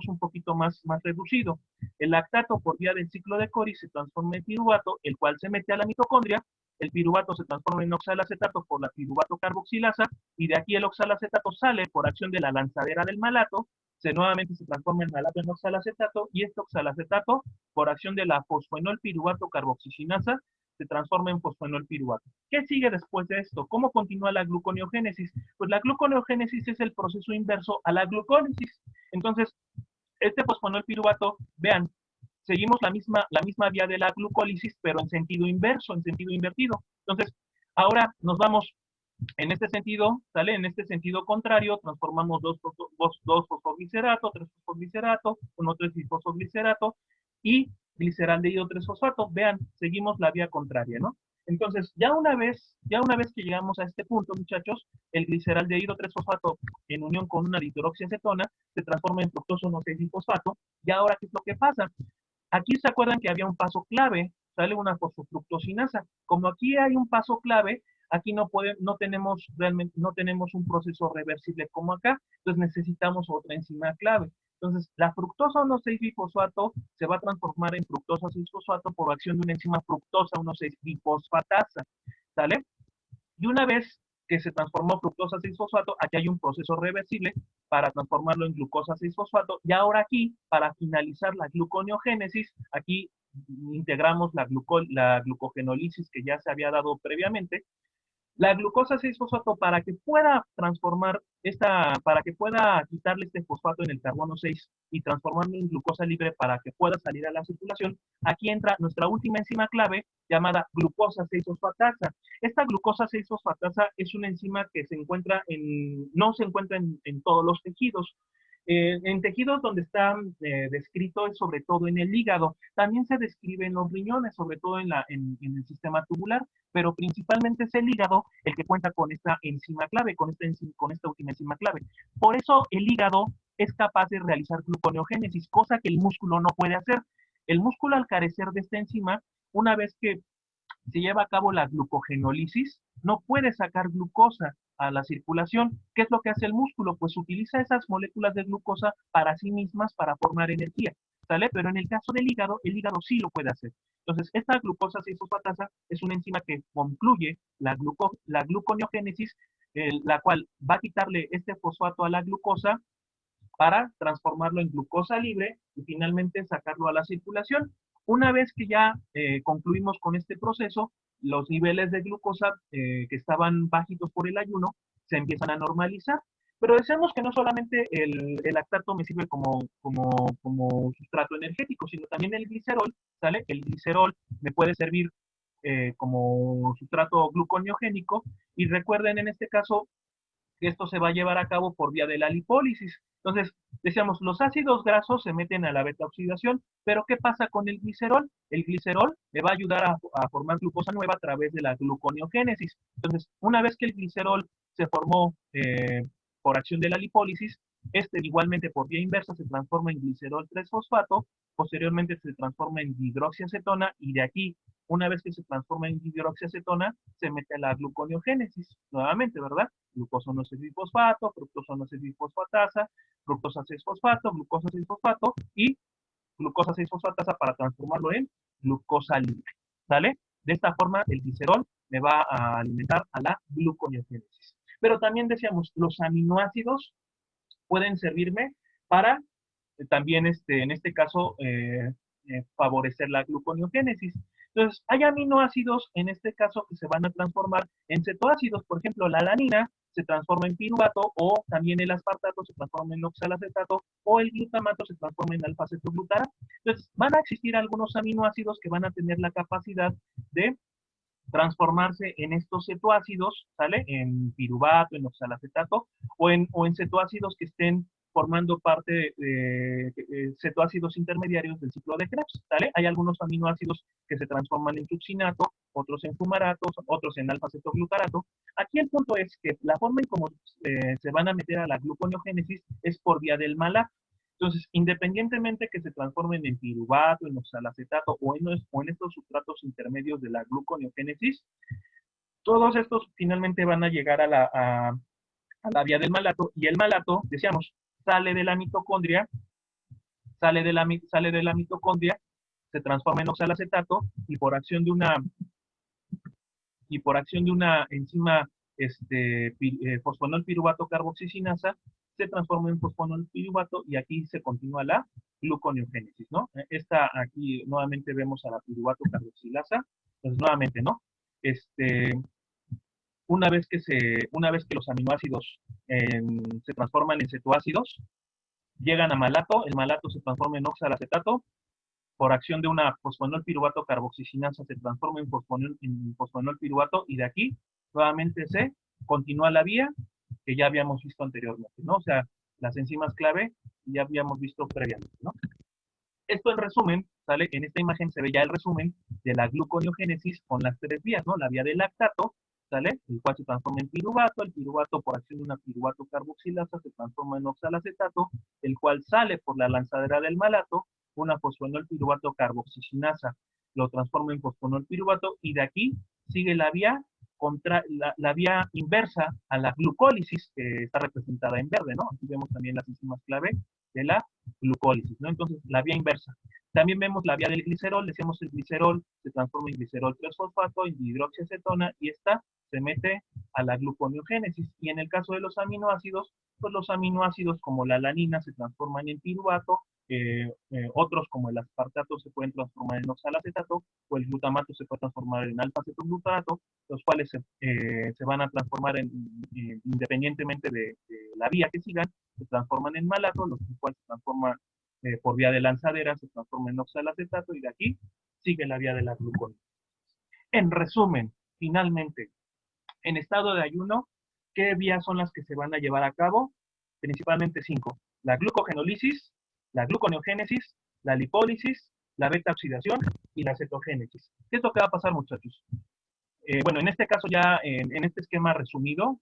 un poquito más reducido. El lactato por vía del ciclo de Cori se transforma en piruvato, el cual se mete a la mitocondria. El piruvato se transforma en oxalacetato por la piruvato carboxilasa y de aquí el oxalacetato sale por acción de la lanzadera del malato, nuevamente se transforma el malato en oxalacetato y este oxalacetato por acción de la fosfoenolpiruvato carboxisinasa se transforma en fosfoenolpiruvato. ¿Qué sigue después de esto? ¿Cómo continúa la gluconeogénesis? Pues la gluconeogénesis es el proceso inverso a la glucólisis. Entonces, este fosfonolpiruvato, vean, seguimos la misma vía de la glucólisis, pero en sentido inverso, en sentido invertido. Entonces, ahora nos vamos en este sentido, ¿sale? En este sentido contrario, transformamos dos fosfoglicerato, tres fosfoglicerato, 1,3-fosfoglicerato y gliceraldehído 3-fosfato. Vean, seguimos la vía contraria, ¿no? Entonces, ya una vez que llegamos a este punto, muchachos, el gliceraldehído 3-fosfato en unión con una dihidroxiacetona se transforma en fructoso 1,6-fosfato. Y ahora, ¿qué es lo que pasa? Aquí se acuerdan que había un paso clave, sale una fosfofructosinasa. Como aquí hay un paso clave, aquí no tenemos un proceso reversible como acá, entonces necesitamos otra enzima clave. Entonces, la fructosa 1,6-bifosfato se va a transformar en fructosa 6-fosfato por acción de una enzima fructosa 1,6-bifosfatasa, ¿sale? Y una vez que se transformó fructosa 6-fosfato, aquí hay un proceso reversible para transformarlo en glucosa 6-fosfato. Y ahora aquí, para finalizar la gluconeogénesis, aquí integramos la glucogenólisis que ya se había dado previamente. La glucosa 6-fosfato, para que pueda quitarle este fosfato en el carbono 6 y transformarlo en glucosa libre para que pueda salir a la circulación, aquí entra nuestra última enzima clave llamada glucosa 6-fosfatasa. Esta glucosa 6-fosfatasa es una enzima que no se encuentra en todos los tejidos. En tejidos donde está descrito es sobre todo en el hígado, también se describe en los riñones, sobre todo en el sistema tubular, pero principalmente es el hígado el que cuenta con esta enzima clave, con esta última enzima clave. Por eso el hígado es capaz de realizar gluconeogénesis, cosa que el músculo no puede hacer. El músculo, al carecer de esta enzima, una vez que se lleva a cabo la glucogenólisis, no puede sacar glucosa a la circulación. ¿Qué es lo que hace el músculo? Pues utiliza esas moléculas de glucosa para sí mismas para formar energía, ¿sale? Pero en el caso del hígado, el hígado sí lo puede hacer. Entonces, esta glucosa 6-fosfatasa es una enzima que concluye la gluconeogénesis, la cual va a quitarle este fosfato a la glucosa para transformarlo en glucosa libre y finalmente sacarlo a la circulación. Una vez que ya concluimos con este proceso, los niveles de glucosa que estaban bajitos por el ayuno se empiezan a normalizar. Pero decíamos que no solamente el lactato me sirve como sustrato energético, sino también el glicerol, ¿sale? El glicerol me puede servir como sustrato gluconeogénico y recuerden en este caso que esto se va a llevar a cabo por vía de la lipólisis. Entonces, decíamos, los ácidos grasos se meten a la beta oxidación, pero ¿qué pasa con el glicerol? El glicerol le va a ayudar a formar glucosa nueva a través de la gluconeogénesis. Entonces, una vez que el glicerol se formó por acción de la lipólisis, este igualmente por vía inversa se transforma en glicerol 3-fosfato, posteriormente se transforma en hidroxiacetona y de aquí, una vez que se transforma en hidroxiacetona, se mete a la gluconeogénesis nuevamente, ¿verdad? Glucosa 1,6-bisfosfato, fructosa 1,6-bisfosfatasa, fructosa 6-fosfato, glucosa 6-fosfato y glucosa 6-fosfatasa para transformarlo en glucosa libre, ¿sale? De esta forma el glicerol me va a alimentar a la gluconeogénesis. Pero también decíamos, los aminoácidos pueden servirme para también, en este caso, favorecer la gluconeogénesis. Entonces, hay aminoácidos, en este caso, que se van a transformar en cetoácidos. Por ejemplo, la alanina se transforma en piruvato, o también el aspartato se transforma en oxalacetato, o el glutamato se transforma en alfa-cetoglutarato. Entonces, van a existir algunos aminoácidos que van a tener la capacidad de transformarse en estos cetoácidos, ¿sale? En piruvato, en oxalacetato, o en cetoácidos que estén formando parte de cetoácidos intermediarios del ciclo de Krebs, ¿sale? Hay algunos aminoácidos que se transforman en succinato, otros en fumaratos, otros en alfa-cetoglutarato. Aquí el punto es que la forma en cómo se van a meter a la gluconeogénesis es por vía del malato. Entonces, independientemente que se transformen en piruvato, en oxalacetato o en estos sustratos intermedios de la gluconeogénesis, todos estos finalmente van a llegar a la vía del malato, y el malato, decíamos, sale de la mitocondria, sale de la mitocondria, se transforma en oxalacetato y por acción de una enzima fosfonol piruvato carboxisinasa, se transforma en fosfonol piruvato y aquí se continúa la gluconeogénesis, ¿no? Esta aquí nuevamente vemos a la piruvato carboxilasa, entonces nuevamente, ¿no? Este, una vez que los aminoácidos se transforman en cetoácidos, llegan a malato, el malato se transforma en oxalacetato, por acción de una fosfonol piruvato carboxisinasa se transforma en fosfonol piruvato y de aquí nuevamente se continúa la vía que ya habíamos visto anteriormente, ¿no? O sea, las enzimas clave ya habíamos visto previamente, ¿no? Esto en resumen, ¿sale? En esta imagen se ve ya el resumen de la gluconeogénesis con las tres vías, ¿no? La vía del lactato, ¿sale? El cual se transforma en piruvato, el piruvato por acción de una piruvato carboxilasa se transforma en oxalacetato, el cual sale por la lanzadera del malato, una fosfonol piruvato carboxisinasa lo transforma en fosfonol piruvato y de aquí sigue la vía inversa a la glucólisis, que está representada en verde, ¿no? Aquí vemos también las enzimas clave de la glucólisis, ¿no? Entonces, la vía inversa. También vemos la vía del glicerol, decíamos el glicerol se transforma en glicerol 3-fosfato, en hidroxiacetona, y esta se mete a la gluconeogénesis. Y en el caso de los aminoácidos, pues los aminoácidos como la alanina se transforman en piruvato, otros como el aspartato se pueden transformar en oxalacetato, o el glutamato se puede transformar en alfa-cetoglutarato, los cuales se van a transformar independientemente de la vía que sigan, se transforman en malato, los cuales se transforman por vía de lanzadera, se transforma en oxalacetato y de aquí sigue la vía de la glucosa. En resumen, finalmente, en estado de ayuno, ¿qué vías son las que se van a llevar a cabo? Principalmente 5. la glucogenólisis, la gluconeogénesis, la lipólisis, la beta-oxidación y la cetogénesis. ¿Qué es lo que va a pasar, muchachos? Bueno, en este caso ya, en este esquema resumido,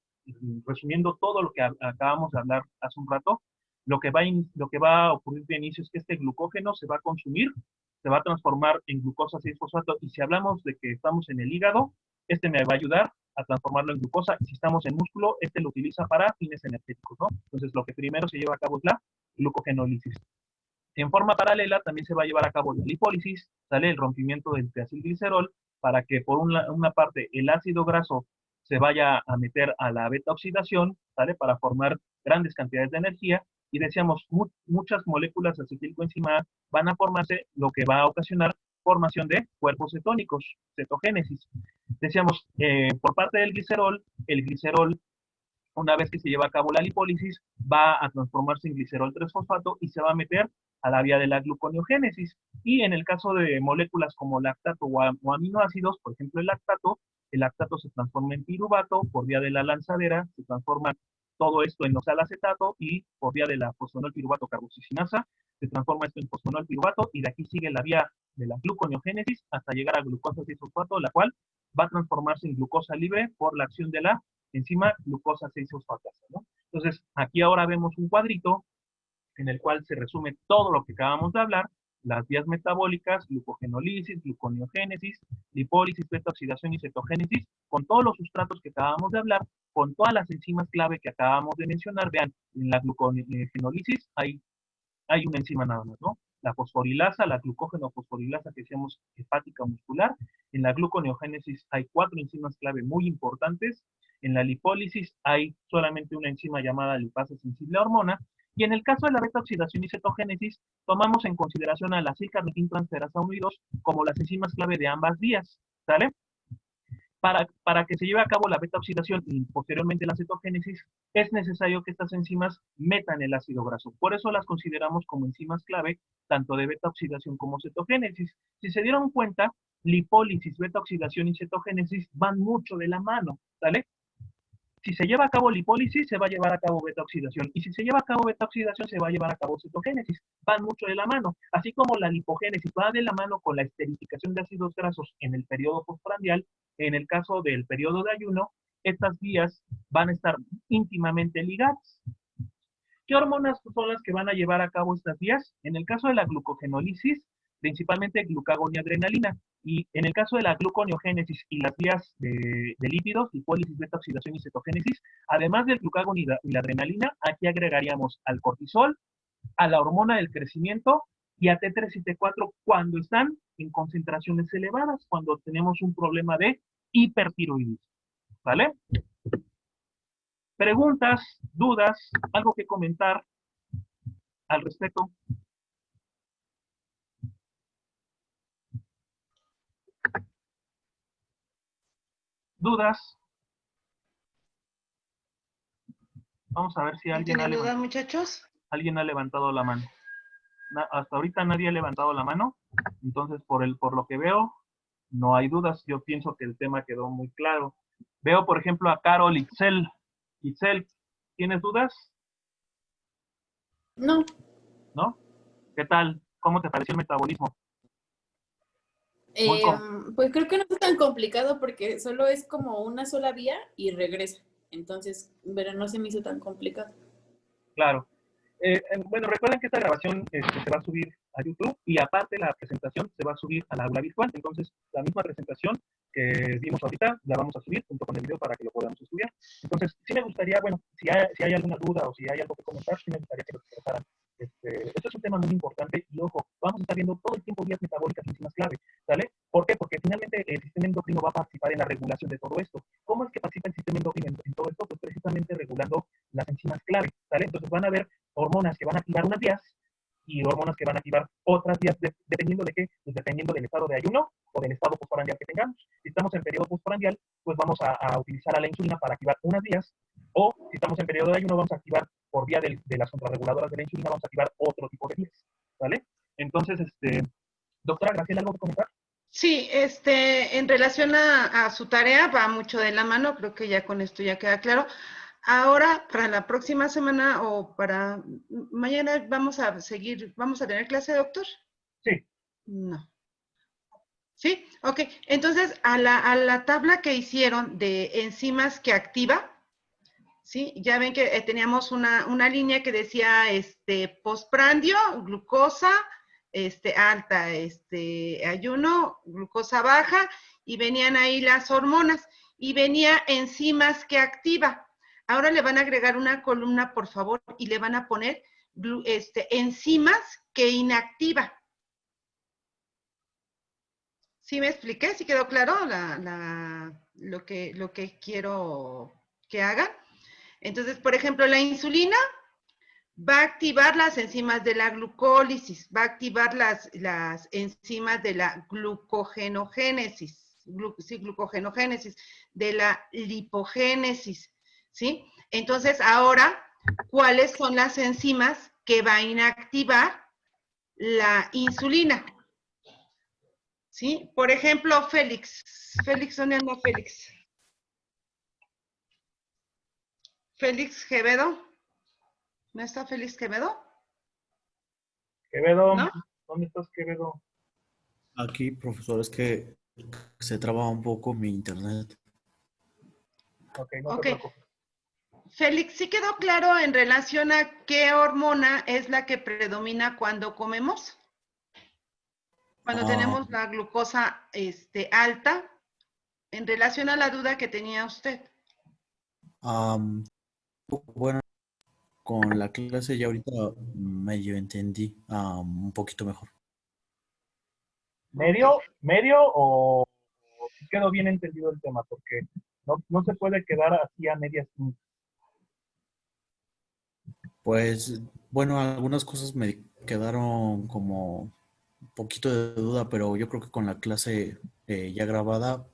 resumiendo todo lo que acabamos de hablar hace un rato, lo que va a ocurrir de inicio es que este glucógeno se va a consumir, se va a transformar en glucosa 6-fosfato, y si hablamos de que estamos en el hígado, este me va a ayudar a transformarlo en glucosa, y si estamos en músculo, este lo utiliza para fines energéticos, ¿no? Entonces, lo que primero se lleva a cabo es la glucogenólisis. En forma paralela también se va a llevar a cabo la lipólisis, sale el rompimiento del triacilglicerol, para que por una parte el ácido graso se vaya a meter a la beta oxidación, ¿sale? Para formar grandes cantidades de energía, y decíamos, muchas moléculas de acetilcoenzima van a formarse, lo que va a ocasionar formación de cuerpos cetónicos, cetogénesis. Decíamos, por parte del glicerol, el glicerol, una vez que se lleva a cabo la lipólisis, va a transformarse en glicerol 3-fosfato y se va a meter a la vía de la gluconeogénesis. Y en el caso de moléculas como lactato o aminoácidos, por ejemplo el lactato se transforma en piruvato por vía de la lanzadera, se transforma todo esto en oxalacetato, y por vía de la fosfonol piruvato carboxicinasa se transforma esto en fosfonol piruvato, y de aquí sigue la vía de la gluconeogénesis hasta llegar a glucosa 6-fosfato, la cual va a transformarse en glucosa libre por la acción de la enzima glucosa 6-fosfatasa, ¿no? Entonces, aquí ahora vemos un cuadrito en el cual se resume todo lo que acabamos de hablar: las vías metabólicas, glucogenólisis, gluconeogénesis, lipólisis, beta-oxidación y cetogénesis, con todos los sustratos que acabamos de hablar, con todas las enzimas clave que acabamos de mencionar. Vean, en la glucogenólisis hay una enzima nada más, ¿no? La fosforilasa, la glucógeno-fosforilasa que decíamos hepática muscular. En la gluconeogénesis hay 4 enzimas clave muy importantes. En la lipólisis hay solamente una enzima llamada lipasa sensible a hormona. Y en el caso de la beta-oxidación y cetogénesis, tomamos en consideración a la acilcarnitina-transferasa 1 y 2 como las enzimas clave de ambas vías, ¿sale? Para que se lleve a cabo la beta-oxidación y posteriormente la cetogénesis, es necesario que estas enzimas metan el ácido graso. Por eso las consideramos como enzimas clave, tanto de beta-oxidación como cetogénesis. Si se dieron cuenta, lipólisis, beta-oxidación y cetogénesis van mucho de la mano, ¿sale? Si se lleva a cabo lipólisis, se va a llevar a cabo beta-oxidación. Y si se lleva a cabo beta-oxidación, se va a llevar a cabo cetogénesis. Van mucho de la mano. Así como la lipogénesis va de la mano con la esterificación de ácidos grasos en el periodo postprandial, en el caso del periodo de ayuno, estas vías van a estar íntimamente ligadas. ¿Qué hormonas son las que van a llevar a cabo estas vías? En el caso de la glucogenólisis, principalmente glucagón y adrenalina. Y en el caso de la gluconeogénesis y las vías de lípidos, lipólisis, beta-oxidación y cetogénesis, además del glucagón y la adrenalina, aquí agregaríamos al cortisol, a la hormona del crecimiento y a T3 y T4 cuando están en concentraciones elevadas, cuando tenemos un problema de hipertiroidismo. ¿Vale? Preguntas, dudas, algo que comentar al respecto. ¿Dudas? Vamos a ver si alguien ¿Tienen dudas, muchachos? alguien ha levantado la mano. Hasta ahorita nadie ha levantado la mano, entonces por lo que veo, no hay dudas. Yo pienso que el tema quedó muy claro. Veo, por ejemplo, a Carol Itzel. Itzel, ¿tienes dudas? No. ¿No? ¿Qué tal? ¿Cómo te pareció el metabolismo? Pues creo que no es tan complicado porque solo es como una sola vía y regresa. Entonces, pero no se me hizo tan complicado. Claro. Bueno, recuerden que esta grabación se va a subir a YouTube, y aparte la presentación se va a subir a la aula virtual. Entonces, la misma presentación que vimos ahorita la vamos a subir junto con el video para que lo podamos estudiar. Entonces, sí me gustaría, bueno, si hay alguna duda o si hay algo que comentar, sí me gustaría que lo expresaran. Este es un tema muy importante, y ojo, vamos a estar viendo todo el tiempo vías metabólicas y enzimas clave, ¿sale? ¿Por qué? Porque finalmente el sistema endocrino va a participar en la regulación de todo esto. ¿Cómo es que participa el sistema endocrino en todo esto? Pues precisamente regulando las enzimas clave, ¿sale? Entonces van a haber hormonas que van a activar unas vías y hormonas que van a activar otras vías, dependiendo de qué, pues dependiendo del estado de ayuno o del estado postprandial que tengamos. Si estamos en periodo postprandial, pues vamos a utilizar a la insulina para activar unas vías, o si estamos en periodo de ayuno, vamos a activar por vía de las contrarreguladoras de la insulina, vamos a activar otro tipo de vías, ¿vale? Entonces, doctora Graciela, ¿algo que comentar? Sí, en relación a su tarea, va mucho de la mano, creo que ya con esto ya queda claro. ahora, para la próxima semana o para mañana vamos a tener clase, doctor. Sí. No. ¿Sí? Ok. Entonces, a la tabla que hicieron de enzimas que activa, ¿sí? Ya ven que teníamos una línea que decía postprandio, glucosa alta, ayuno, glucosa baja, y venían ahí las hormonas, y venía enzimas que activa. Ahora le van a agregar una columna, por favor, y le van a poner enzimas que inactiva. ¿Sí me expliqué? ¿Sí quedó claro lo que quiero que hagan? Entonces, por ejemplo, la insulina va a activar las enzimas de la glucólisis, va a activar las enzimas de la glucogenogénesis, glucogenogénesis, de la lipogénesis, ¿sí? Entonces, ahora, ¿cuáles son las enzimas que va a inactivar la insulina? ¿Sí? Por ejemplo, Félix. Félix, ¿dónde anda Félix? Félix Quevedo. ¿No está Félix Quevedo? Quevedo, ¿No? ¿dónde estás, Quevedo? Aquí, profesor, es que se traba un poco mi internet. Ok, no te preocupes. Félix, ¿sí quedó claro en relación a qué hormona es la que predomina cuando comemos? Cuando tenemos la glucosa alta, en relación a la duda que tenía usted. Bueno, con la clase ya ahorita medio entendí un poquito mejor. ¿Medio o si quedó bien entendido el tema? Porque no se puede quedar así a medias tintas. Pues, bueno, algunas cosas me quedaron como un poquito de duda, pero yo creo que con la clase ya grabada,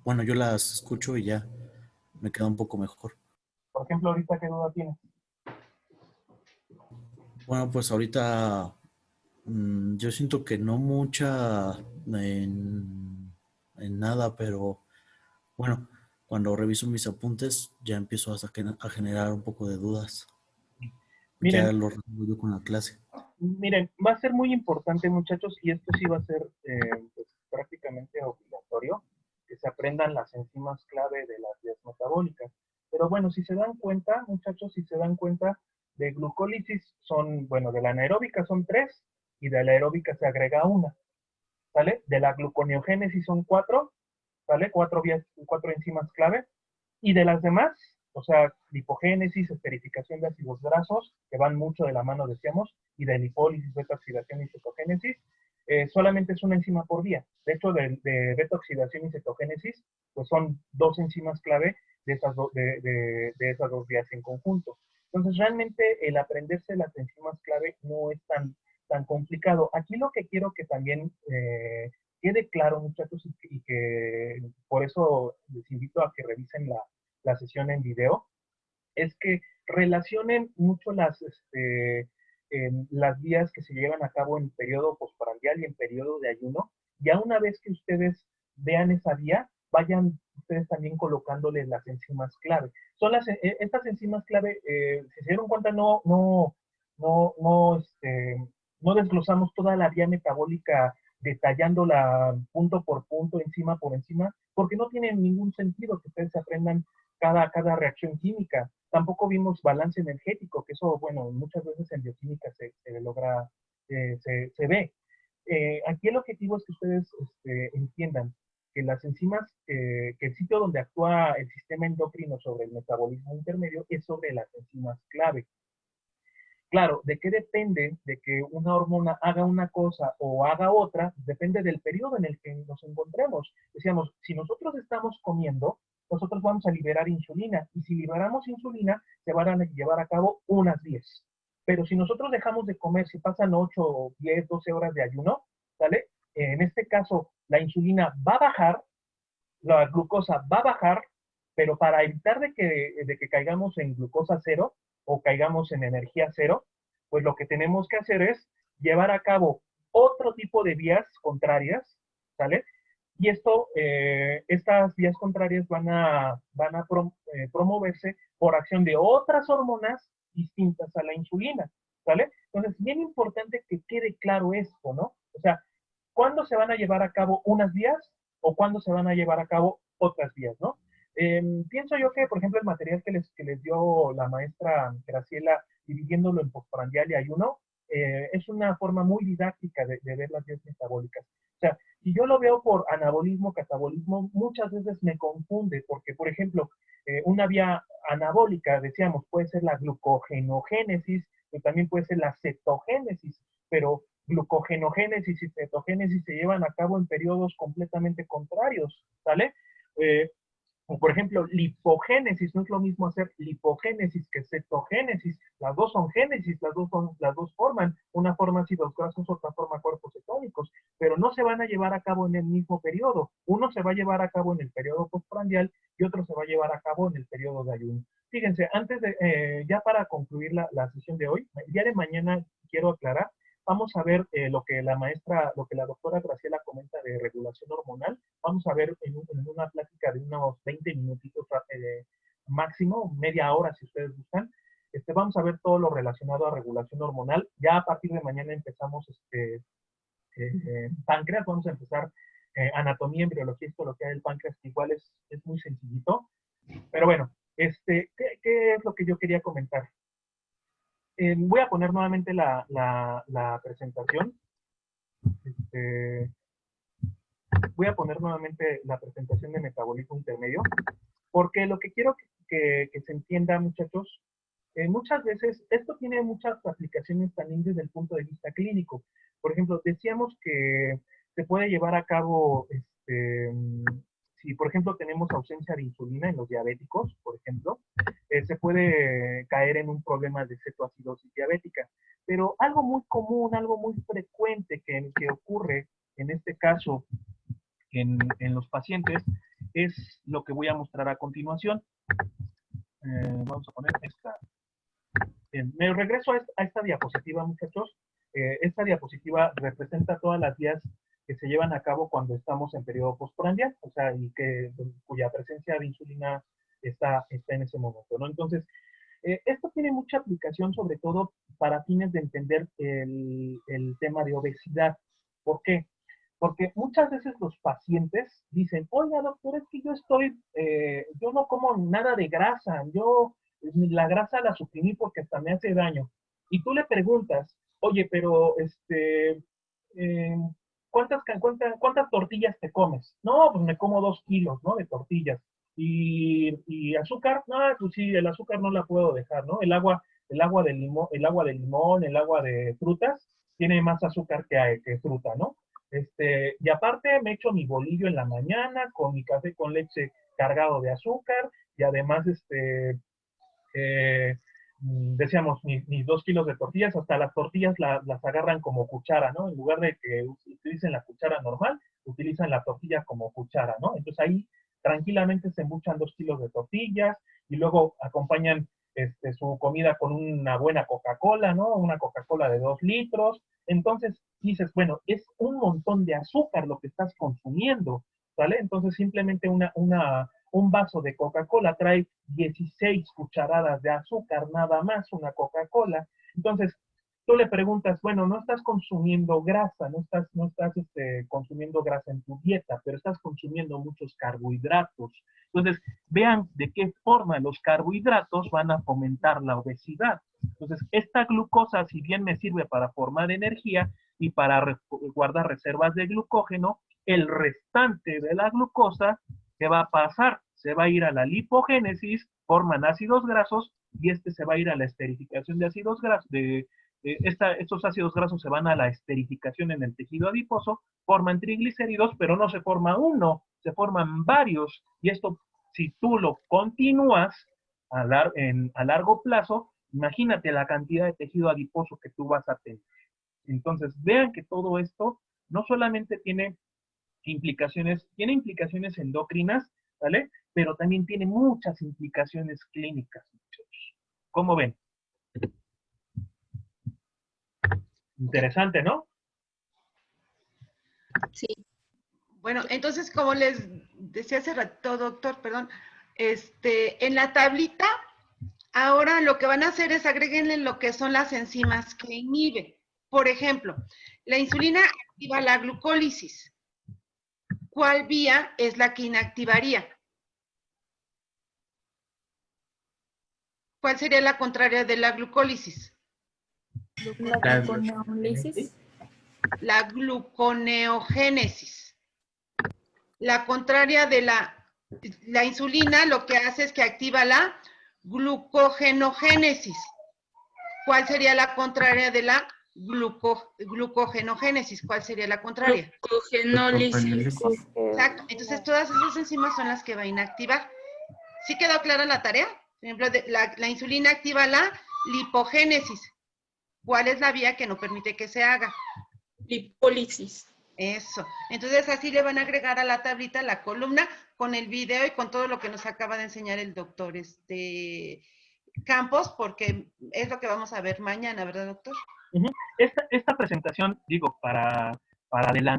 bueno, yo las escucho y ya me queda un poco mejor. Por ejemplo, ahorita, ¿qué duda tienes? Bueno, pues ahorita yo siento que no mucha en nada, pero bueno, cuando reviso mis apuntes ya empiezo a generar un poco de dudas. Miren, Ya lo resuelvo yo con la clase. Miren, va a ser muy importante, muchachos, y esto sí va a ser pues, prácticamente obligatorio, que se aprendan las enzimas clave de las vías metabólicas. Pero bueno, si se dan cuenta, muchachos, si se dan cuenta, de glucólisis son, bueno, de la anaeróbica son 3 y de la aeróbica se agrega una, ¿sale? De la gluconeogénesis son 4, ¿sale? 4 enzimas clave. Y de las demás, o sea, lipogénesis, esterificación de ácidos grasos, que van mucho de la mano, decíamos, y de lipólisis, beta-oxidación y cetogénesis, solamente es una enzima por vía. De hecho, de beta-oxidación y cetogénesis, pues son 2 enzimas clave de esas dos vías en conjunto. Entonces, realmente el aprenderse las enzimas clave no es tan complicado. Aquí lo que quiero que también quede claro, muchachos, y que por eso les invito a que revisen la sesión en video, es que relacionen mucho las vías que se llevan a cabo en periodo postprandial y en periodo de ayuno. Ya una vez que ustedes vean esa vía, vayan ustedes también colocándole las enzimas clave. Estas enzimas clave, si se dieron cuenta, no, no, no desglosamos toda la vía metabólica detallándola punto por punto, enzima por enzima, porque no tiene ningún sentido que ustedes aprendan cada reacción química. Tampoco vimos balance energético, que eso, bueno, muchas veces en bioquímica se logra, se ve. Aquí el objetivo es que ustedes entiendan que las enzimas, que el sitio donde actúa el sistema endocrino sobre el metabolismo intermedio es sobre las enzimas clave. Claro, ¿de qué depende de que una hormona haga una cosa o haga otra? Depende del periodo en el que nos encontremos. Decíamos, si nosotros estamos comiendo, nosotros vamos a liberar insulina, y si liberamos insulina, se van a llevar a cabo unas 10. Pero si nosotros dejamos de comer, si pasan 8, 10, 12 horas de ayuno, ¿sale? En este caso, la insulina va a bajar, la glucosa va a bajar, pero para evitar de que caigamos en glucosa cero o caigamos en energía cero, pues lo que tenemos que hacer es llevar a cabo otro tipo de vías contrarias, ¿sale? Y esto, estas vías contrarias van a promoverse por acción de otras hormonas distintas a la insulina, ¿vale? Entonces, bien importante que quede claro esto, ¿no? O sea, ¿cuándo se van a llevar a cabo unas vías o cuándo se van a llevar a cabo otras vías, ¿no? Pienso yo que, por ejemplo, el material que les dio la maestra Graciela, dividiéndolo en postprandial y ayuno, es una forma muy didáctica de ver las vías metabólicas. O sea, si yo lo veo por anabolismo, catabolismo, muchas veces me confunde, porque, por ejemplo, una vía anabólica, decíamos, puede ser la glucogenogénesis, pero también puede ser la cetogénesis, pero glucogenogénesis y cetogénesis se llevan a cabo en periodos completamente contrarios, ¿vale? O por ejemplo, lipogénesis, no es lo mismo hacer lipogénesis que cetogénesis. Las dos son génesis, las dos forman. Una forma ácidos grasos, otra forma cuerpos cetónicos, pero no se van a llevar a cabo en el mismo periodo. Uno se va a llevar a cabo en el periodo postprandial y otro se va a llevar a cabo en el periodo de ayuno. Fíjense, antes de, ya para concluir la sesión de hoy, el día de mañana quiero aclarar, vamos a ver lo que la doctora Graciela comenta de regulación hormonal. Vamos a ver en una plática de unos 20 minutitos máximo, media hora si ustedes gustan. Vamos a ver todo lo relacionado a regulación hormonal. Ya a partir de mañana empezamos páncreas, vamos a empezar anatomía, embriología, histología del páncreas, que igual es muy sencillito. Pero bueno, ¿qué es lo que yo quería comentar? Voy a poner nuevamente la presentación. Voy a poner nuevamente la presentación de metabolismo intermedio, porque lo que quiero que se entienda, muchachos, muchas veces esto tiene muchas aplicaciones también desde el punto de vista clínico. Por ejemplo, decíamos que se puede llevar a cabo, si por ejemplo tenemos ausencia de insulina en los diabéticos, por ejemplo, se puede caer en un problema de cetoacidosis diabética. Pero algo muy común, algo muy frecuente que ocurre en este caso en los pacientes es lo que voy a mostrar a continuación. Vamos a poner esta. Me regreso a esta diapositiva, muchachos. Esta diapositiva representa todas las vías que se llevan a cabo cuando estamos en periodo postprandial, o sea, y cuya presencia de insulina está en ese momento, ¿no? Entonces, esto tiene mucha aplicación, sobre todo para fines de entender el tema de obesidad. ¿Por qué? Porque muchas veces los pacientes dicen, oiga, doctor, es que yo no como nada de grasa, yo la grasa la suprimí porque hasta me hace daño. Y tú le preguntas, oye, pero eh, ¿cuántas tortillas te comes? No, pues me como 2 kilos, ¿no? De tortillas. Y azúcar, no, pues sí, el azúcar no la puedo dejar, ¿no? El agua de limón, el agua de frutas, tiene más azúcar que fruta, ¿no? Y aparte me echo mi bolillo en la mañana con mi café con leche cargado de azúcar y además, decíamos, mis 2 kilos de tortillas, hasta las tortillas las agarran como cuchara, ¿no? En lugar de que utilicen la cuchara normal, utilizan la tortilla como cuchara, ¿no? Entonces ahí tranquilamente se embuchan 2 kilos de tortillas y luego acompañan su comida con una buena Coca-Cola, ¿no? Una Coca-Cola de 2 litros. Entonces dices, bueno, es un montón de azúcar lo que estás consumiendo, ¿vale? Entonces simplemente un vaso de Coca-Cola trae 16 cucharadas de azúcar, nada más una Coca-Cola. Entonces, tú le preguntas, bueno, no estás consumiendo grasa, no estás consumiendo grasa en tu dieta, pero estás consumiendo muchos carbohidratos. Entonces, vean de qué forma los carbohidratos van a fomentar la obesidad. Entonces, esta glucosa, si bien me sirve para formar energía y para guardar reservas de glucógeno, el restante de la glucosa, ¿qué va a pasar? Se va a ir a la lipogénesis, forman ácidos grasos y se va a ir a la esterificación de ácidos grasos. Estos ácidos grasos se van a la esterificación en el tejido adiposo, forman triglicéridos, pero no se forma uno, se forman varios. Y esto, si tú lo continúas a largo plazo, imagínate la cantidad de tejido adiposo que tú vas a tener. Entonces, vean que todo esto no solamente tiene implicaciones endocrinas, ¿vale? Pero también tiene muchas implicaciones clínicas, muchachos. ¿Cómo ven? Interesante, ¿no? Sí. Bueno, entonces, como les decía hace rato, doctor, perdón, en la tablita, ahora lo que van a hacer es agréguenle lo que son las enzimas que inhiben. Por ejemplo, la insulina activa la glucólisis. ¿Cuál vía es la que inactivaría? ¿Cuál sería la contraria de la glucólisis? La gluconeólisis. La gluconeogénesis. La contraria de la insulina lo que hace es que activa la glucogenogénesis. ¿Cuál sería la contraria de la glucogenogénesis? ¿Cuál sería la contraria? Glucogenólisis. Exacto. Entonces, todas esas enzimas son las que va a inactivar. ¿Sí quedó clara la tarea? Por ejemplo, la insulina activa la lipogénesis. ¿Cuál es la vía que no permite que se haga? Lipólisis. Eso. Entonces, así le van a agregar a la tablita la columna con el video y con todo lo que nos acaba de enseñar el doctor Campos, porque es lo que vamos a ver mañana, ¿verdad, doctor? Esta presentación, digo, para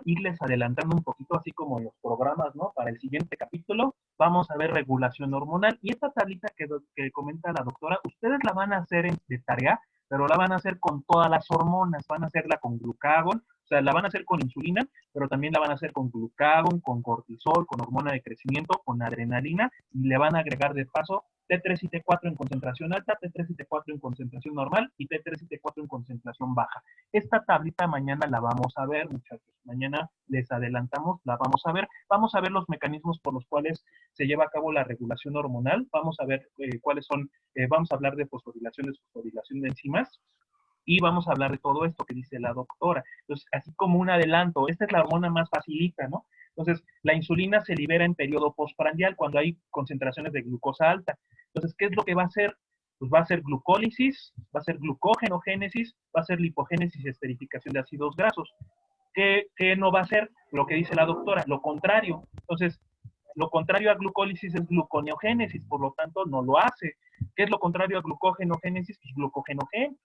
irles adelantando un poquito, así como los programas, ¿no? Para el siguiente capítulo, vamos a ver regulación hormonal. Y esta tablita que comenta la doctora, ustedes la van a hacer de tarea, pero la van a hacer con todas las hormonas. Van a hacerla con glucagón, o sea, la van a hacer con insulina, pero también la van a hacer con glucagón, con cortisol, con hormona de crecimiento, con adrenalina, y le van a agregar de paso T3 y T4 en concentración alta, T3 y T4 en concentración normal y T3 y T4 en concentración baja. Esta tablita mañana la vamos a ver, muchachos. Mañana les adelantamos, la vamos a ver. Vamos a ver los mecanismos por los cuales se lleva a cabo la regulación hormonal. Vamos a ver cuáles son, vamos a hablar de fosforilación de enzimas. Y vamos a hablar de todo esto que dice la doctora. Entonces, así como un adelanto, esta es la hormona más facilita, ¿no? Entonces, la insulina se libera en periodo postprandial cuando hay concentraciones de glucosa alta. Entonces, ¿qué es lo que va a hacer? Pues va a ser glucólisis, va a ser glucogenogénesis, va a ser lipogénesis y esterificación de ácidos grasos. ¿Qué no va a hacer? Lo que dice la doctora, lo contrario. Entonces, lo contrario a glucólisis es gluconeogénesis, por lo tanto, no lo hace. ¿Qué es lo contrario a glucogenogénesis? Pues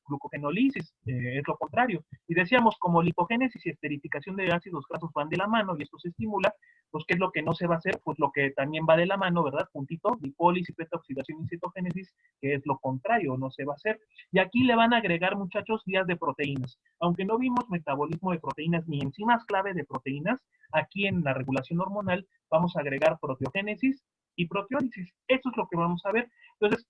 glucogenolisis, es lo contrario. Y decíamos, como lipogénesis y esterificación de ácidos grasos van de la mano y esto se estimula, pues ¿qué es lo que no se va a hacer? Pues lo que también va de la mano, ¿verdad? Puntito, lipólisis, beta-oxidación y citogénesis, que es lo contrario, no se va a hacer. Y aquí le van a agregar, muchachos, vías de proteínas. Aunque no vimos metabolismo de proteínas ni enzimas clave de proteínas, aquí en la regulación hormonal vamos a agregar proteogénesis y proteólisis. Eso es lo que vamos a ver. Entonces,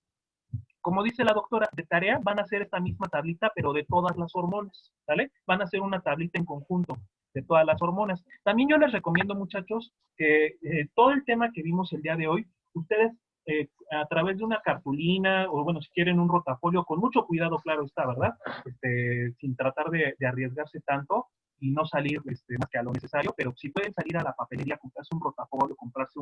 como dice la doctora, de tarea van a hacer esta misma tablita, pero de todas las hormonas, ¿vale? Van a hacer una tablita en conjunto de todas las hormonas. También yo les recomiendo, muchachos, que todo el tema que vimos el día de hoy, ustedes a través de una cartulina, o bueno, si quieren un rotafolio, con mucho cuidado, claro está, ¿verdad? Sin tratar de arriesgarse tanto y no salir más que a lo necesario, pero si pueden salir a la papelería, comprarse un rotafolio, comprarse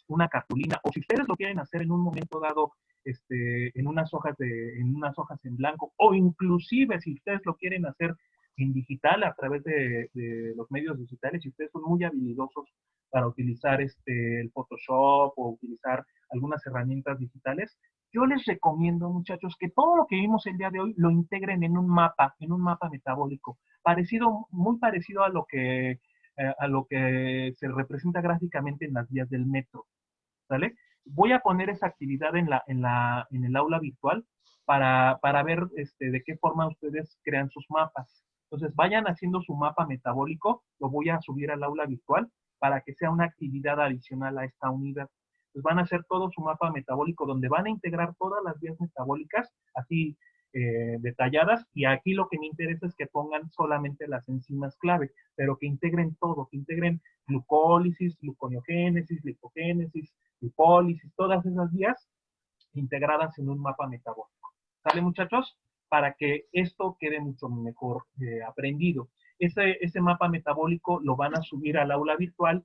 una cartulina, o si ustedes lo quieren hacer en un momento dado, en unas hojas en blanco, o inclusive si ustedes lo quieren hacer en digital a través de los medios digitales, si ustedes son muy habilidosos para utilizar el Photoshop o utilizar algunas herramientas digitales, yo les recomiendo, muchachos, que todo lo que vimos el día de hoy lo integren en un mapa metabólico, muy parecido a lo que se representa gráficamente en las vías del metro, ¿sale? Voy a poner esa actividad en el aula virtual para ver de qué forma ustedes crean sus mapas. Entonces, vayan haciendo su mapa metabólico, lo voy a subir al aula virtual para que sea una actividad adicional a esta unidad. Entonces, van a hacer todo su mapa metabólico donde van a integrar todas las vías metabólicas, así detalladas, y aquí lo que me interesa es que pongan solamente las enzimas clave, pero que integren todo, que integren glucólisis, gluconeogénesis, lipogénesis, lipólisis, todas esas vías integradas en un mapa metabólico. ¿Sale, muchachos? Para que esto quede mucho mejor aprendido. Ese mapa metabólico lo van a subir al aula virtual,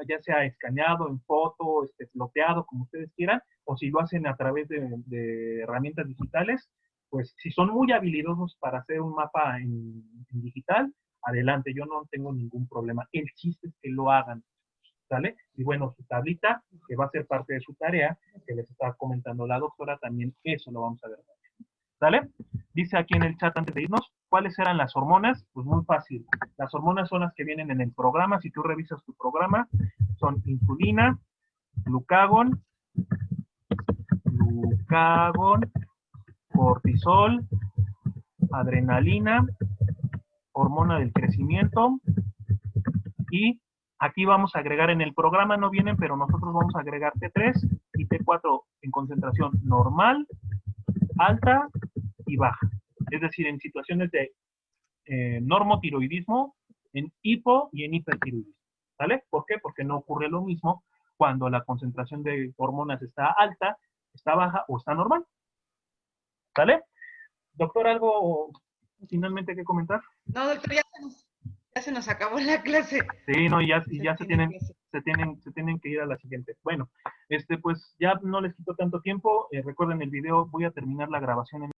ya sea escaneado, en foto, floteado, como ustedes quieran, o si lo hacen a través de herramientas digitales, pues si son muy habilidosos para hacer un mapa en digital, adelante, yo no tengo ningún problema. El chiste es que lo hagan, ¿sale? Y bueno, su tablita, que va a ser parte de su tarea, que les está comentando la doctora, también eso lo vamos a ver. ¿Sale? Dice aquí en el chat antes de irnos, ¿Cuáles eran las hormonas? Pues muy fácil. Las hormonas son las que vienen en el programa. Si tú revisas tu programa, son insulina, glucagón, cortisol, adrenalina, hormona del crecimiento, y aquí vamos a agregar, en el programa no vienen, pero nosotros vamos a agregar T3 y T4 en concentración normal, alta y baja. Es decir, en situaciones de normotiroidismo, en hipo y en hipertiroidismo. ¿Sale? ¿Por qué? Porque no ocurre lo mismo cuando la concentración de hormonas está alta, está baja o está normal. ¿Sale? Doctor, ¿algo finalmente que comentar? No, doctor, ya se nos acabó la clase. Sí, no, y ya se tienen clase. que ir a la siguiente. Bueno, pues ya no les quito tanto tiempo. Recuerden el video, voy a terminar la grabación en